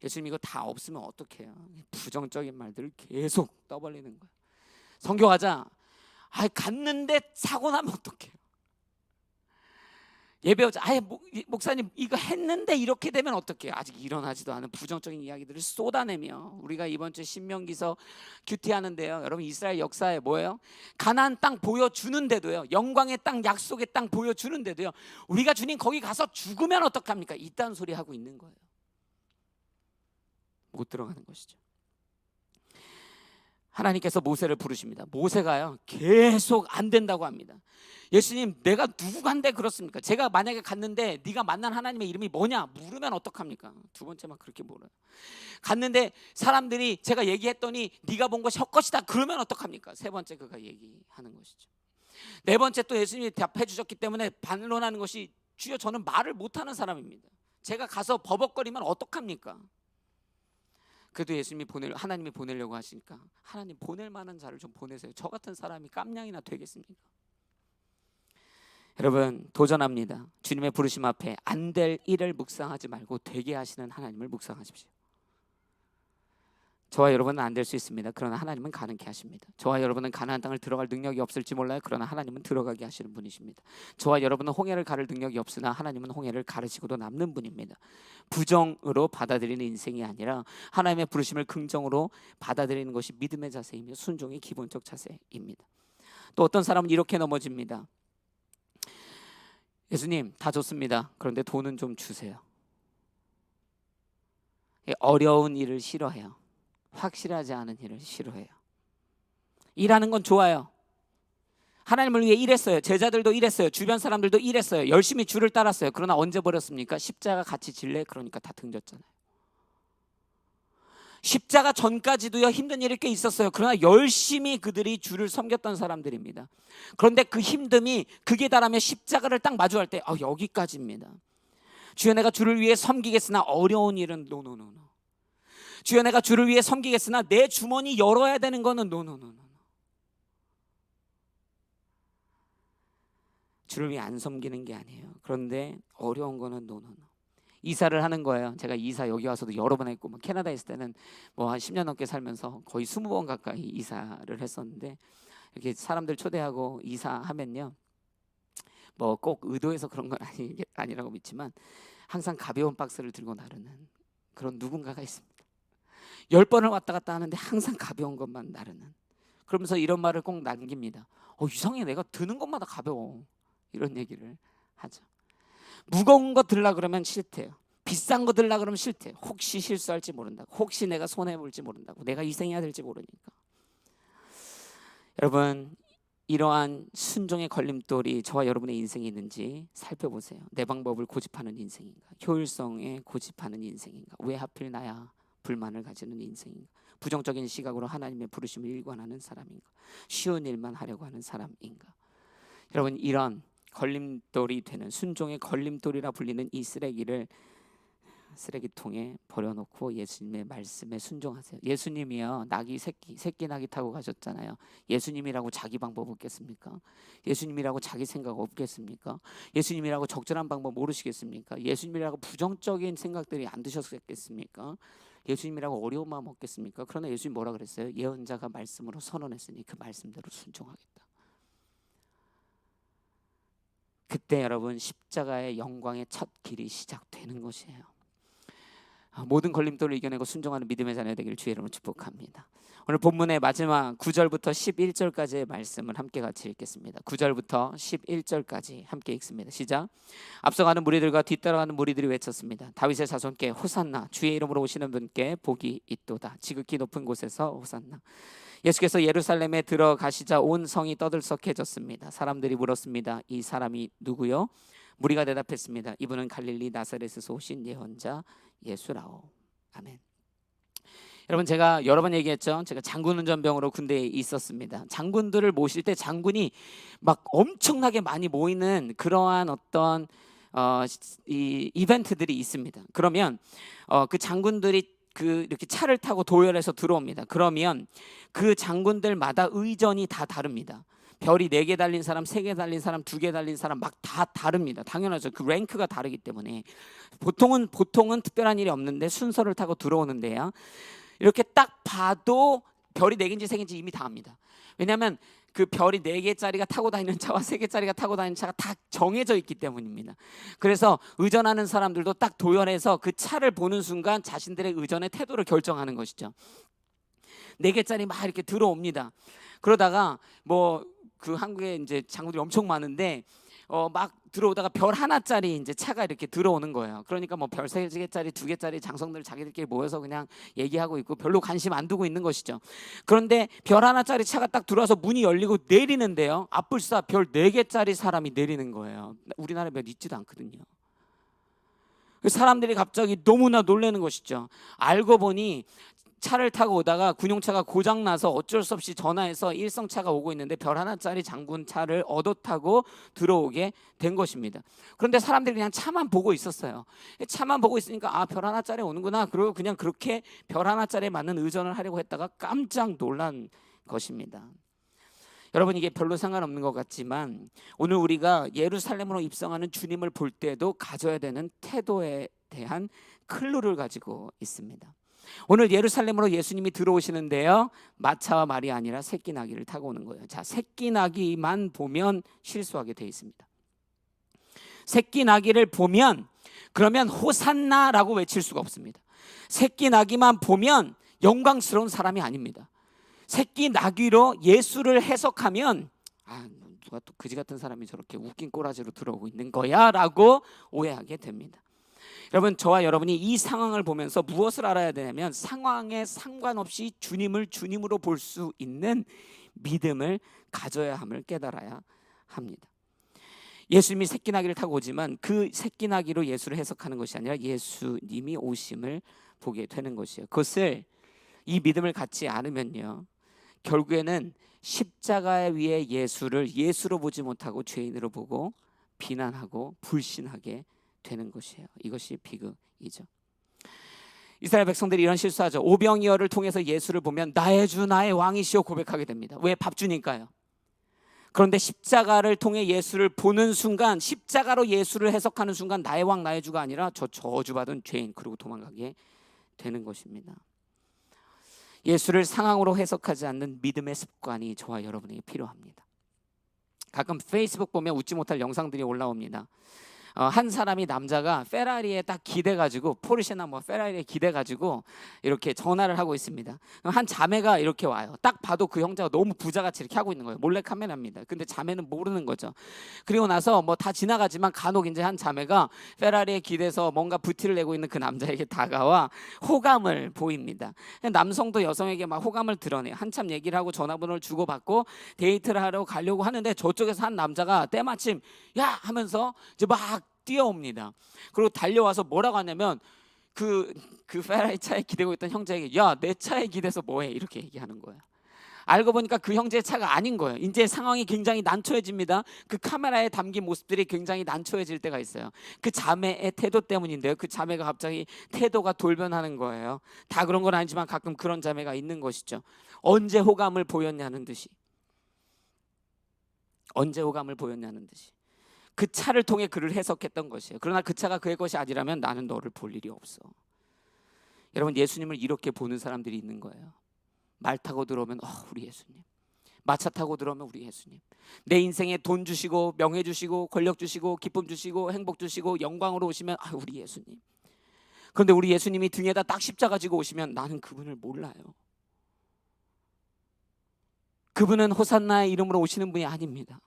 예수님 이거 다 없으면 어떡해요? 부정적인 말들을 계속 떠벌리는 거예요. 선교하자. 갔는데 사고 나면 어떡해요? 예배자 목사님 이거 했는데 이렇게 되면 어떡해요? 아직 일어나지도 않은 부정적인 이야기들을 쏟아내며 우리가 이번 주 신명기서 큐티하는데요. 여러분 이스라엘 역사에 뭐예요? 가나안 땅 보여주는데도요, 영광의 땅, 약속의 땅 보여주는데도요, 우리가 주님 거기 가서 죽으면 어떡합니까? 이딴 소리 하고 있는 거예요. 못 들어가는 것이죠. 하나님께서 모세를 부르십니다. 모세가요 계속 안 된다고 합니다. 예수님, 내가 누구간데 그렇습니까? 제가 만약에 갔는데 네가 만난 하나님의 이름이 뭐냐 물으면 어떡합니까? 두 번째만 그렇게 물어요. 갔는데 사람들이 제가 얘기했더니 네가 본 것이 헛것이다 그러면 어떡합니까? 세 번째 그가 얘기하는 것이죠. 네 번째 또 예수님이 답해 주셨기 때문에 반론하는 것이, 주여 저는 말을 못하는 사람입니다. 제가 가서 버벅거리면 어떡합니까? 그래도 하나님이 보내려고 하시니까, 하나님 보낼 만한 자를 좀 보내세요. 저 같은 사람이 깜냥이나 되겠습니까? 여러분 도전합니다. 주님의 부르심 앞에 안 될 일을 묵상하지 말고 되게 하시는 하나님을 묵상하십시오. 저와 여러분은 안 될 수 있습니다. 그러나 하나님은 가능케 하십니다. 저와 여러분은 가나안 땅을 들어갈 능력이 없을지 몰라요. 그러나 하나님은 들어가게 하시는 분이십니다. 저와 여러분은 홍해를 가를 능력이 없으나 하나님은 홍해를 가르시고도 남는 분입니다. 부정으로 받아들이는 인생이 아니라 하나님의 부르심을 긍정으로 받아들이는 것이 믿음의 자세이며 순종의 기본적 자세입니다. 또 어떤 사람은 이렇게 넘어집니다. 예수님 다 좋습니다. 그런데 돈은 좀 주세요. 어려운 일을 싫어해요. 확실하지 않은 일을 싫어해요. 일하는 건 좋아요. 하나님을 위해 일했어요. 제자들도 일했어요. 주변 사람들도 일했어요. 열심히 주를 따랐어요. 그러나 언제 버렸습니까? 십자가 같이 질래? 그러니까 다 등졌잖아요. 십자가 전까지도요 힘든 일이 꽤 있었어요. 그러나 열심히 그들이 주를 섬겼던 사람들입니다. 그런데 그 힘듦이 극에 달하며 십자가를 딱 마주할 때 여기까지입니다. 주여 내가 주를 위해 섬기겠으나 어려운 일은 노노노노. 주여 내가 주를 위해 섬기겠으나 내 주머니 열어야 되는 거는 노노노노. 주를 위해 안 섬기는 게 아니에요. 그런데 어려운 거는 노노노. 이사를 하는 거예요. 제가 이사 여기 와서도 여러 번 했고, 캐나다에 있을 때는 한 10년 넘게 살면서 거의 20번 가까이 이사를 했었는데, 이렇게 사람들 초대하고 이사하면요, 꼭 의도해서 그런 건 아니라고 믿지만 항상 가벼운 박스를 들고 나르는 그런 누군가가 있습니다. 10번을 왔다 갔다 하는데 항상 가벼운 것만 나르는. 그러면서 이런 말을 꼭 남깁니다. 이상해, 내가 드는 것마다 가벼워. 이런 얘기를 하죠. 무거운 거 들라 그러면 싫대요. 비싼 거 들라 그러면 싫대요. 혹시 실수할지 모른다고, 혹시 내가 손해볼지 모른다고, 내가 희생해야 될지 모르니까. 여러분 이러한 순종의 걸림돌이 저와 여러분의 인생에 있는지 살펴보세요. 내 방법을 고집하는 인생인가? 효율성에 고집하는 인생인가? 왜 하필 나야? 불만을 가지는 인생인가? 부정적인 시각으로 하나님의 부르심을 일관하는 사람인가? 쉬운 일만 하려고 하는 사람인가? 여러분 이런 걸림돌이 되는, 순종의 걸림돌이라 불리는 이 쓰레기를 쓰레기통에 버려놓고 예수님의 말씀에 순종하세요. 예수님이요 새끼 낙이 타고 가셨잖아요. 예수님이라고 자기 방법 없겠습니까? 예수님이라고 자기 생각 없겠습니까? 예수님이라고 적절한 방법 모르시겠습니까? 예수님이라고 부정적인 생각들이 안 드셨겠습니까? 예수님이라고 어려운 마음 없겠습니까? 그러나 예수님 뭐라 그랬어요? 예언자가 말씀으로 선언했으니 그 말씀대로 순종하겠다. 그때 여러분 십자가의 영광의 첫 길이 시작되는 것이에요. 모든 걸림돌을 이겨내고 순종하는 믿음의 자녀 되기를 주의 이름으로 축복합니다. 오늘 본문의 마지막 9절부터 11절까지의 말씀을 함께 같이 읽겠습니다. 9절부터 11절까지 함께 읽습니다. 시작. 앞서가는 무리들과 뒤따라가는 무리들이 외쳤습니다. 다윗의 자손께 호산나, 주의 이름으로 오시는 분께 복이 있도다. 지극히 높은 곳에서 호산나. 예수께서 예루살렘에 들어가시자 온 성이 떠들썩해졌습니다. 사람들이 물었습니다. 이 사람이 누구요? 무리가 대답했습니다. 이분은 갈릴리 나사렛에서 오신 예언자 예수라오. 아멘. 여러분 제가 여러 번 얘기했죠. 제가 장군운전병으로 군대에 있었습니다. 장군들을 모실 때 장군이 막 엄청나게 많이 모이는 그러한 어떤 이 이벤트들이 있습니다. 그러면 그 장군들이 이렇게 차를 타고 도열해서 들어옵니다. 그러면 그 장군들마다 의전이 다 다릅니다. 별이 4개 달린 사람, 3개 달린 사람, 2개 달린 사람 막 다 다릅니다. 당연하죠. 그 랭크가 다르기 때문에 보통은 특별한 일이 없는데 순서를 타고 들어오는데요. 이렇게 딱 봐도 별이 4개인지 3개인지 이미 다 압니다. 왜냐하면 그 별이 4개짜리가 타고 다니는 차와 3개짜리가 타고 다니는 차가 다 정해져 있기 때문입니다. 그래서 의전하는 사람들도 딱 도열해서 그 차를 보는 순간 자신들의 의전의 태도를 결정하는 것이죠. 4개짜리 막 이렇게 들어옵니다. 그러다가 뭐 그 한국에 이제 장군들이 엄청 많은데 막 들어오다가 별 하나짜리 이제 차가 이렇게 들어오는 거예요. 그러니까 뭐 별 3개짜리 2개짜리 장성들 자기들끼리 모여서 그냥 얘기하고 있고 별로 관심 안 두고 있는 것이죠. 그런데 별 하나짜리 차가 딱 들어와서 문이 열리고 내리는데요, 앞불싸 별 4개짜리 사람이 내리는 거예요. 우리나라에 몇 있지도 않거든요. 사람들이 갑자기 너무나 놀라는 것이죠. 알고 보니 차를 타고 오다가 군용차가 고장나서 어쩔 수 없이 전화해서 일성차가 오고 있는데 별 하나짜리 장군차를 얻어 타고 들어오게 된 것입니다. 그런데 사람들이 그냥 차만 보고 있었어요. 차만 보고 있으니까 별 하나짜리 오는구나. 그리고 그냥 그렇게 별 하나짜리에 맞는 의전을 하려고 했다가 깜짝 놀란 것입니다. 여러분, 이게 별로 상관없는 것 같지만 오늘 우리가 예루살렘으로 입성하는 주님을 볼 때도 가져야 되는 태도에 대한 클루를 가지고 있습니다. 오늘 예루살렘으로 예수님이 들어오시는데요, 마차와 말이 아니라 새끼 나귀를 타고 오는 거예요. 자, 새끼 나귀만 보면 실수하게 돼 있습니다. 새끼 나귀를 보면 그러면 호산나라고 외칠 수가 없습니다. 새끼 나귀만 보면 영광스러운 사람이 아닙니다. 새끼 나귀로 예수를 해석하면 누가 또 그지 같은 사람이 저렇게 웃긴 꼬라지로 들어오고 있는 거야 라고 오해하게 됩니다. 여러분, 저와 여러분이 이 상황을 보면서 무엇을 알아야 되냐면 상황에 상관없이 주님을 주님으로 볼 수 있는 믿음을 가져야 함을 깨달아야 합니다. 예수님이 새끼 나귀를 타고 오지만 그 새끼 나귀로 예수를 해석하는 것이 아니라 예수님이 오심을 보게 되는 것이에요. 그것을, 이 믿음을 갖지 않으면요, 결국에는 십자가 위에 예수를 예수로 보지 못하고 죄인으로 보고 비난하고 불신하게 되는 것이에요. 이것이 비극이죠. 이스라엘 백성들이 이런 실수하죠. 오병이어를 통해서 예수를 보면 나의 주 나의 왕이시오 고백하게 됩니다. 왜? 밥 주니까요. 그런데 십자가를 통해 예수를 보는 순간, 십자가로 예수를 해석하는 순간 나의 왕 나의 주가 아니라 저 저주받은 죄인, 그리고 도망가게 되는 것입니다. 예수를 상황으로 해석하지 않는 믿음의 습관이 저와 여러분에게 필요합니다. 가끔 페이스북 보면 웃지 못할 영상들이 올라옵니다. 한 사람이, 남자가 페라리에 딱 기대가지고, 포르쉐나 뭐 페라리에 기대가지고 이렇게 전화를 하고 있습니다. 한 자매가 이렇게 와요. 딱 봐도 그 형제가 너무 부자같이 이렇게 하고 있는 거예요. 몰래 카메라입니다. 근데 자매는 모르는 거죠. 그리고 나서 뭐 다 지나가지만 간혹 이제 한 자매가 페라리에 기대서 뭔가 부티를 내고 있는 그 남자에게 다가와 호감을 보입니다. 남성도 여성에게 막 호감을 드러내요. 한참 얘기를 하고 전화번호를 주고받고 데이트를 하러 가려고 하는데 저쪽에서 한 남자가 때마침 야 하면서 이제 막 뛰어옵니다. 그리고 달려와서 뭐라고 하냐면 그 페라리 차에 기대고 있던 형제에게 야, 내 차에 기대서 뭐해? 이렇게 얘기하는 거예요. 알고 보니까 그 형제의 차가 아닌 거예요. 이제 상황이 굉장히 난처해집니다. 그 카메라에 담긴 모습들이 굉장히 난처해질 때가 있어요. 그 자매의 태도 때문인데요. 그 자매가 갑자기 태도가 돌변하는 거예요. 다 그런 건 아니지만 가끔 그런 자매가 있는 것이죠. 언제 호감을 보였냐는 듯이, 언제 호감을 보였냐는 듯이 그 차를 통해 그를 해석했던 것이에요. 그러나 그 차가 그의 것이 아니라면 나는 너를 볼 일이 없어. 여러분, 예수님을 이렇게 보는 사람들이 있는 거예요. 말 타고 들어오면 우리 예수님, 마차 타고 들어오면 우리 예수님, 내 인생에 돈 주시고 명예 주시고 권력 주시고 기쁨 주시고 행복 주시고 영광으로 오시면 우리 예수님. 그런데 우리 예수님이 등에다 딱 십자가 지고 오시면 나는 그분을 몰라요. 그분은 호산나의 이름으로 오시는 분이 아닙니다.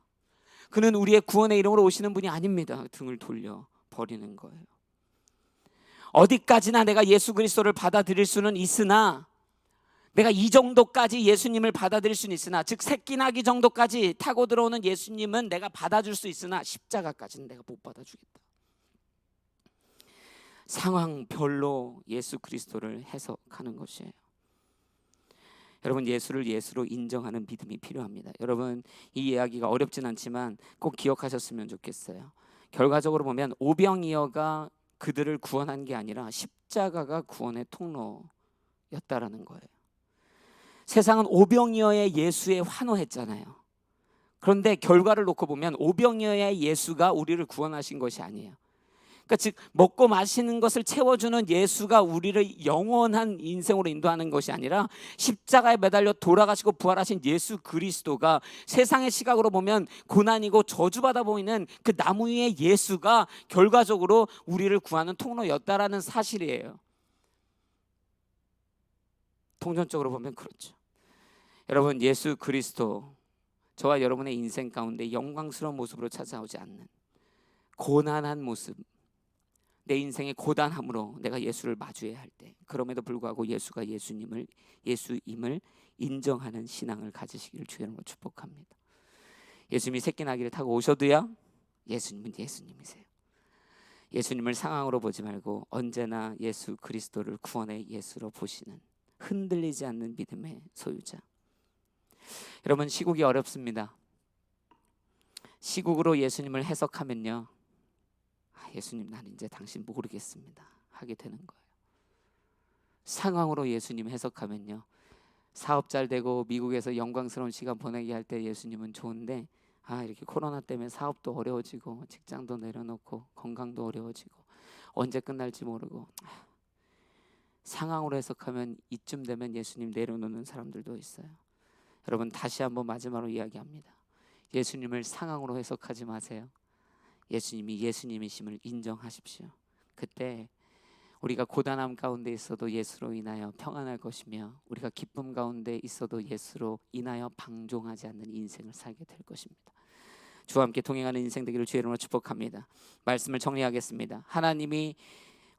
그는 우리의 구원의 이름으로 오시는 분이 아닙니다. 등을 돌려 버리는 거예요. 어디까지나 내가 예수 그리스도를 받아들일 수는 있으나, 내가 이 정도까지 예수님을 받아들일 수는 있으나, 즉 새끼 나귀 정도까지 타고 들어오는 예수님은 내가 받아줄 수 있으나 십자가까지는 내가 못 받아주겠다. 상황별로 예수 그리스도를 해석하는 것이에요. 여러분, 예수를 예수로 인정하는 믿음이 필요합니다. 여러분, 이 이야기가 어렵진 않지만 꼭 기억하셨으면 좋겠어요. 결과적으로 보면 오병이어가 그들을 구원한 게 아니라 십자가가 구원의 통로였다라는 거예요. 세상은 오병이어의 예수에 환호했잖아요. 그런데 결과를 놓고 보면 오병이어의 예수가 우리를 구원하신 것이 아니에요. 그러니까 즉 먹고 마시는 것을 채워주는 예수가 우리를 영원한 인생으로 인도하는 것이 아니라 십자가에 매달려 돌아가시고 부활하신 예수 그리스도가 세상의 시각으로 보면 고난이고 저주받아 보이는 그 나무 위의 예수가 결과적으로 우리를 구하는 통로였다라는 사실이에요. 통전적으로 보면 그렇죠. 여러분, 예수 그리스도 저와 여러분의 인생 가운데 영광스러운 모습으로 찾아오지 않는 고난한 모습, 내 인생의 고단함으로 내가 예수를 마주해야 할 때, 그럼에도 불구하고 예수가 예수임을 인정하는 신앙을 가지시기를 주의 이름으로 축복합니다. 예수님이 새끼 나귀를 타고 오셔도요, 예수님은 예수님이세요. 예수님을 상황으로 보지 말고 언제나 예수 그리스도를 구원의 예수로 보시는 흔들리지 않는 믿음의 소유자. 여러분, 시국이 어렵습니다. 시국으로 예수님을 해석하면요, 예수님, 나는 이제 당신 모르겠습니다 하게 되는 거예요. 상황으로 예수님 해석하면요, 사업 잘 되고 미국에서 영광스러운 시간 보내게 할 때 예수님은 좋은데, 이렇게 코로나 때문에 사업도 어려워지고 직장도 내려놓고 건강도 어려워지고 언제 끝날지 모르고, 상황으로 해석하면 이쯤 되면 예수님 내려놓는 사람들도 있어요. 여러분, 다시 한번 마지막으로 이야기합니다. 예수님을 상황으로 해석하지 마세요. 예수님이 예수님이심을 인정하십시오. 그때 우리가 고단함 가운데 있어도 예수로 인하여 평안할 것이며, 우리가 기쁨 가운데 있어도 예수로 인하여 방종하지 않는 인생을 살게 될 것입니다. 주와 함께 동행하는 인생 되기를 주의 이름으로 축복합니다. 말씀을 정리하겠습니다. 하나님이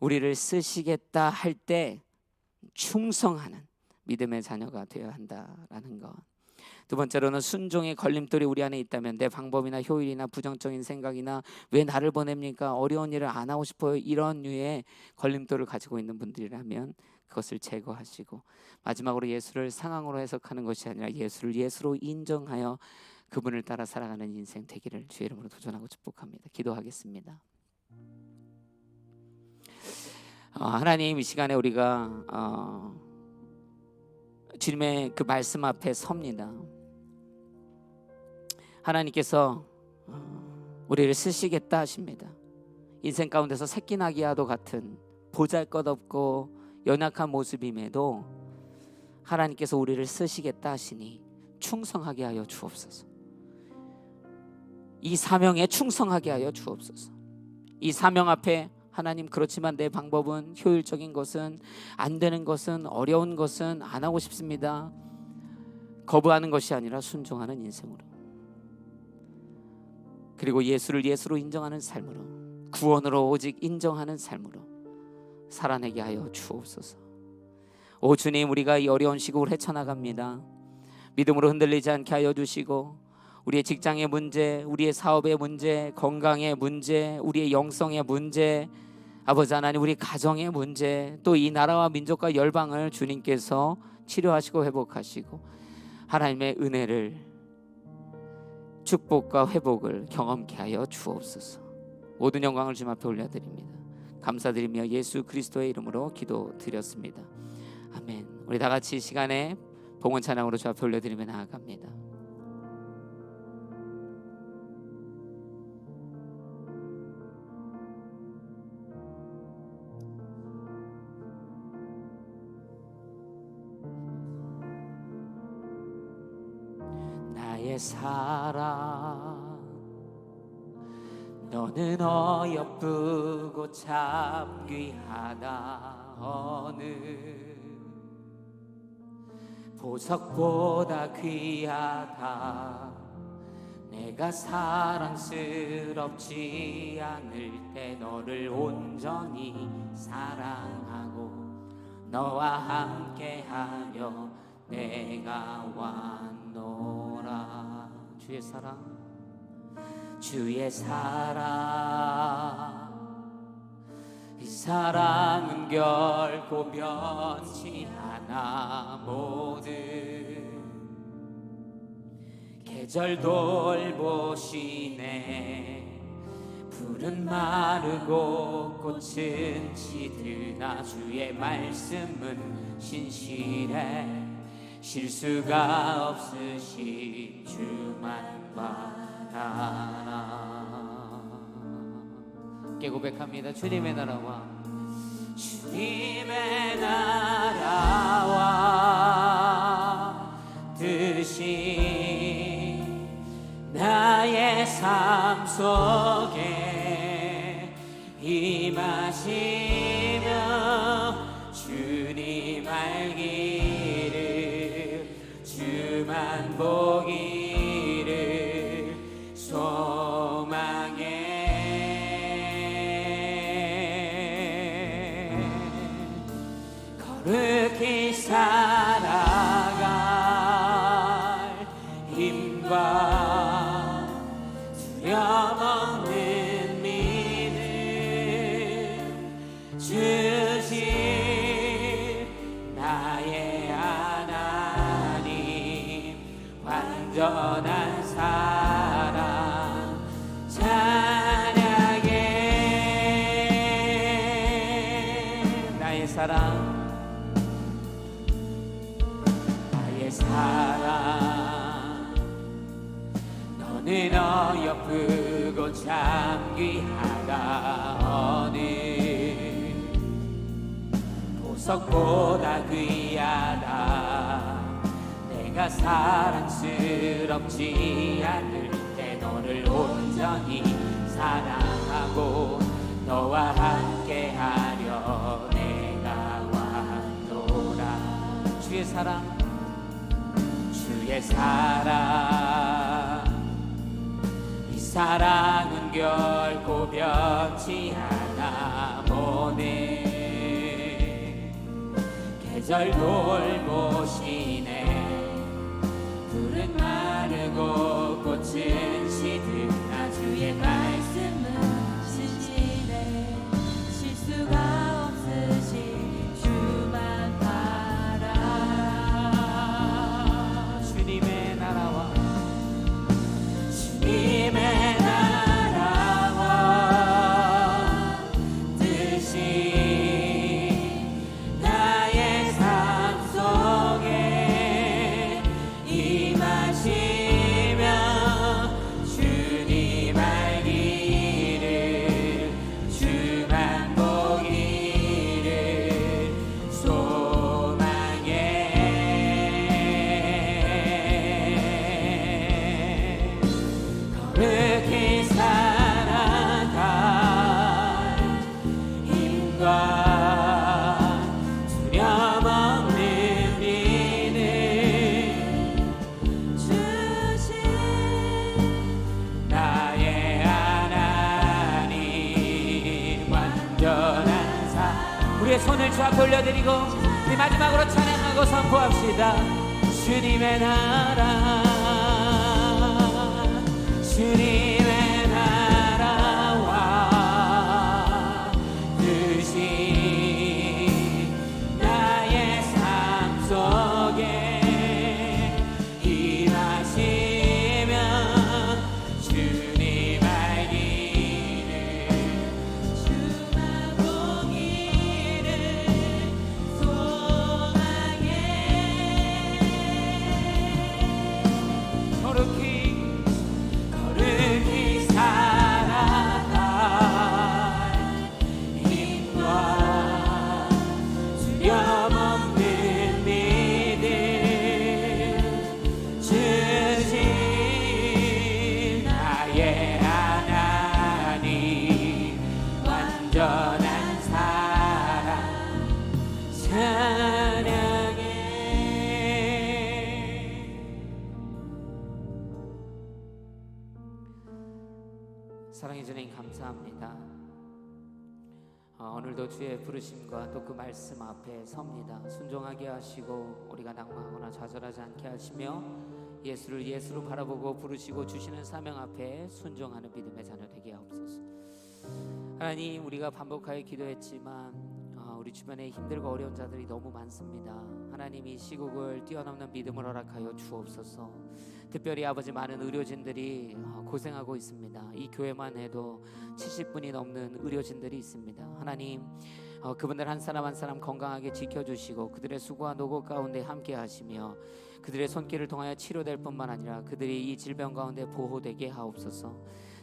우리를 쓰시겠다 할 때 충성하는 믿음의 자녀가 되어야 한다라는 것. 두 번째로는 순종의 걸림돌이 우리 안에 있다면, 내 방법이나 효율이나 부정적인 생각이나 왜 나를 보냅니까? 어려운 일을 안 하고 싶어요. 이런 류의 걸림돌을 가지고 있는 분들이라면 그것을 제거하시고, 마지막으로 예수를 상황으로 해석하는 것이 아니라 예수를 예수로 인정하여 그분을 따라 살아가는 인생 되기를 주의 이름으로 도전하고 축복합니다. 기도하겠습니다. 하나님, 이 시간에 우리가 주님의 그 말씀 앞에 섭니다. 하나님께서 우리를 쓰시겠다 하십니다. 인생 가운데서 새끼나귀와도 같은 보잘것없고 연약한 모습임에도 하나님께서 우리를 쓰시겠다 하시니 충성하게 하여 주옵소서. 이 사명에 충성하게 하여 주옵소서. 이 사명 앞에 하나님, 그렇지만 내 방법은, 효율적인 것은, 안 되는 것은, 어려운 것은 안 하고 싶습니다. 거부하는 것이 아니라 순종하는 인생으로, 그리고 예수를 예수로 인정하는 삶으로, 구원으로 오직 인정하는 삶으로 살아내게 하여 주옵소서. 오 주님, 우리가 이 어려운 시국을 헤쳐나갑니다. 믿음으로 흔들리지 않게 하여 주시고, 우리의 직장의 문제, 우리의 사업의 문제, 건강의 문제, 우리의 영성의 문제, 아버지 하나님, 우리 가정의 문제, 또 이 나라와 민족과 열방을 주님께서 치료하시고 회복하시고, 하나님의 은혜를, 축복과 회복을 경험케 하여 주옵소서. 모든 영광을 주님 앞에 올려드립니다. 감사드리며 예수 그리스도의 이름으로 기도드렸습니다. 아멘. 우리 다 같이 이 시간에 봉헌 찬양으로 주 앞에 올려드리며 나아갑니다. 나의 사랑, 너는 어여쁘고 참 귀하다. 어느 보석보다 귀하다. 내가 사랑스럽지 않을 때 너를 온전히 사랑하고 너와 함께하며 내가 왔노라. 주의 사랑, 주의 사랑, 이 사랑은 결코 변치 않아. 모든 계절 돌보시네. 풀은 마르고 꽃은 시드나 주의 말씀은 신실해. 실수가 없으신 주만 바라라. 함께 고백합니다. 주님의 나라와 주님의 나라와 뜻이 나의 삶 속에 임하시며 주님 알기를 주만 보기를 소망해 거룩히 살아갈 힘과 두려움없는 믿음 주실 나의 하나님 완전한 사랑 찬양해 나의 사랑 사랑 너는 어여쁘고 참 귀하다 어느 보석보다 귀하다 내가 사랑스럽지 않을 때 너를 온전히 사랑하고 너와 함께하려 내가 왔노라 주의 사랑 주의 사랑 이 사랑은 결코 변치 않아 보네 계절 돌보시네 푸른 마르고 꽃은 시드나 주의 말씀은 신실해 실수가 없으신 주만 주님의 나라와 뜻이 나의 삶 속에 임하시며 주님 알기를 주만 보기를 소망해 그렇게 살아갈 힘과 두려움 없는 믿음 주신 나의 하나님 완전한 삶 우리의 손을 주 앞에 올려드리고 우리 마지막으로 찬양하고 선포합시다. 주님의 나라 주님의 나라와 뜻이 나의 삶 속에 임하시며 주님 알기를 주만 보기를 소망해 거룩히 살아갈 힘과 두려움 없는 믿음 주신 나의 하나님 완전한 사랑 찬양해 사랑해 주님 감사합니다. 오늘도 주의 부르심과 또 그 말씀 앞에 섭니다. 순종하게 하시고 우리가 낭망하거나 좌절하지 않게 하시며 예수를 예수로 바라보고 부르시고 주시는 사명 앞에 순종하는 믿음의 자녀 되게 하옵소서. 하나님 우리가 반복하여 기도했지만 우리 주변에 힘들고 어려운 자들이 너무 많습니다. 하나님 이 시국을 뛰어넘는 믿음을 허락하여 주옵소서. 특별히 아버지 많은 의료진들이 고생하고 있습니다. 이 교회만 해도 70분이 넘는 의료진들이 있습니다. 하나님 그분들 한 사람 한 사람 건강하게 지켜주시고 그들의 수고와 노고 가운데 함께 하시며 그들의 손길을 통하여 치료될 뿐만 아니라 그들이 이 질병 가운데 보호되게 하옵소서.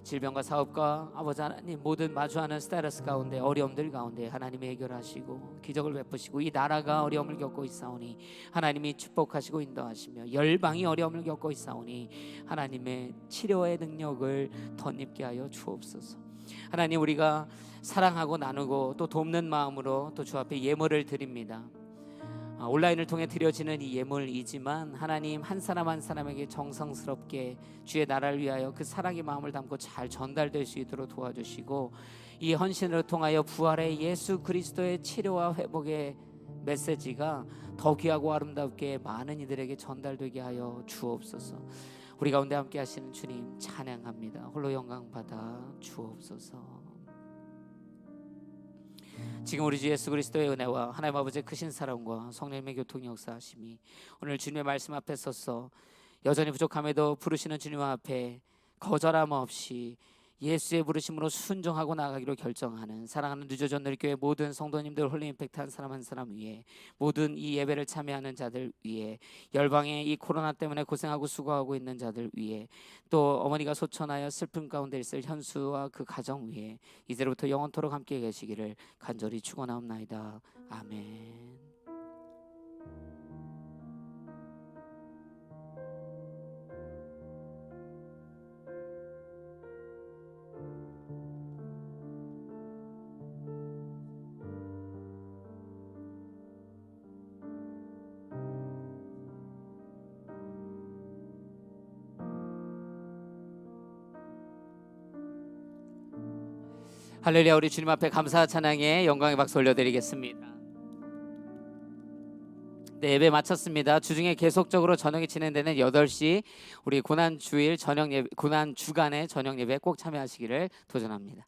질병과 사업과 아버지 하나님 모든 마주하는 스트레스 가운데 어려움들 가운데 하나님이 해결하시고 기적을 베푸시고 이 나라가 어려움을 겪고 있사오니 하나님이 축복하시고 인도하시며 열방이 어려움을 겪고 있사오니 하나님의 치료의 능력을 덧입게 하여 주옵소서. 하나님 우리가 사랑하고 나누고 또 돕는 마음으로 또 주 앞에 예물을 드립니다. 온라인을 통해 드려지는 이 예물이지만 하나님 한 사람 한 사람에게 정성스럽게 주의 나라를 위하여 그 사랑의 마음을 담고 잘 전달될 수 있도록 도와주시고 이 헌신을 통하여 부활의 예수 그리스도의 치료와 회복의 메시지가 더 귀하고 아름답게 많은 이들에게 전달되게 하여 주옵소서. 우리 가운데 함께 하시는 주님 찬양합니다. 홀로 영광 받아 주옵소서. 지금 우리 주 예수 그리스도의 은혜와 하나님 아버지의 크신 사랑과 성령님의 교통 역사하심이 오늘 주님의 말씀 앞에 서서 여전히 부족함에도 부르시는 주님 앞에 거절함 없이 예수의 부르심으로 순종하고 나아가기로 결정하는 사랑하는 뉴저전 누리교회 모든 성도님들 홀리 임팩트 한 사람 한 사람 위에 모든 이 예배를 참여하는 자들 위에 열방의 이 코로나 때문에 고생하고 수고하고 있는 자들 위에 또 어머니가 소천하여 슬픔 가운데 있을 현수와 그 가정 위에 이제로부터 영원토록 함께 계시기를 간절히 축원하옵나이다. 아멘. 할렐루야. 우리 주님 앞에 감사 찬양의 영광의 박수 올려드리겠습니다. 네, 예배 마쳤습니다. 주중에 계속적으로 저녁에 진행되는 8시 우리 고난 주일 저녁 예배, 고난 주간의 저녁 예배 꼭 참여하시기를 도전합니다.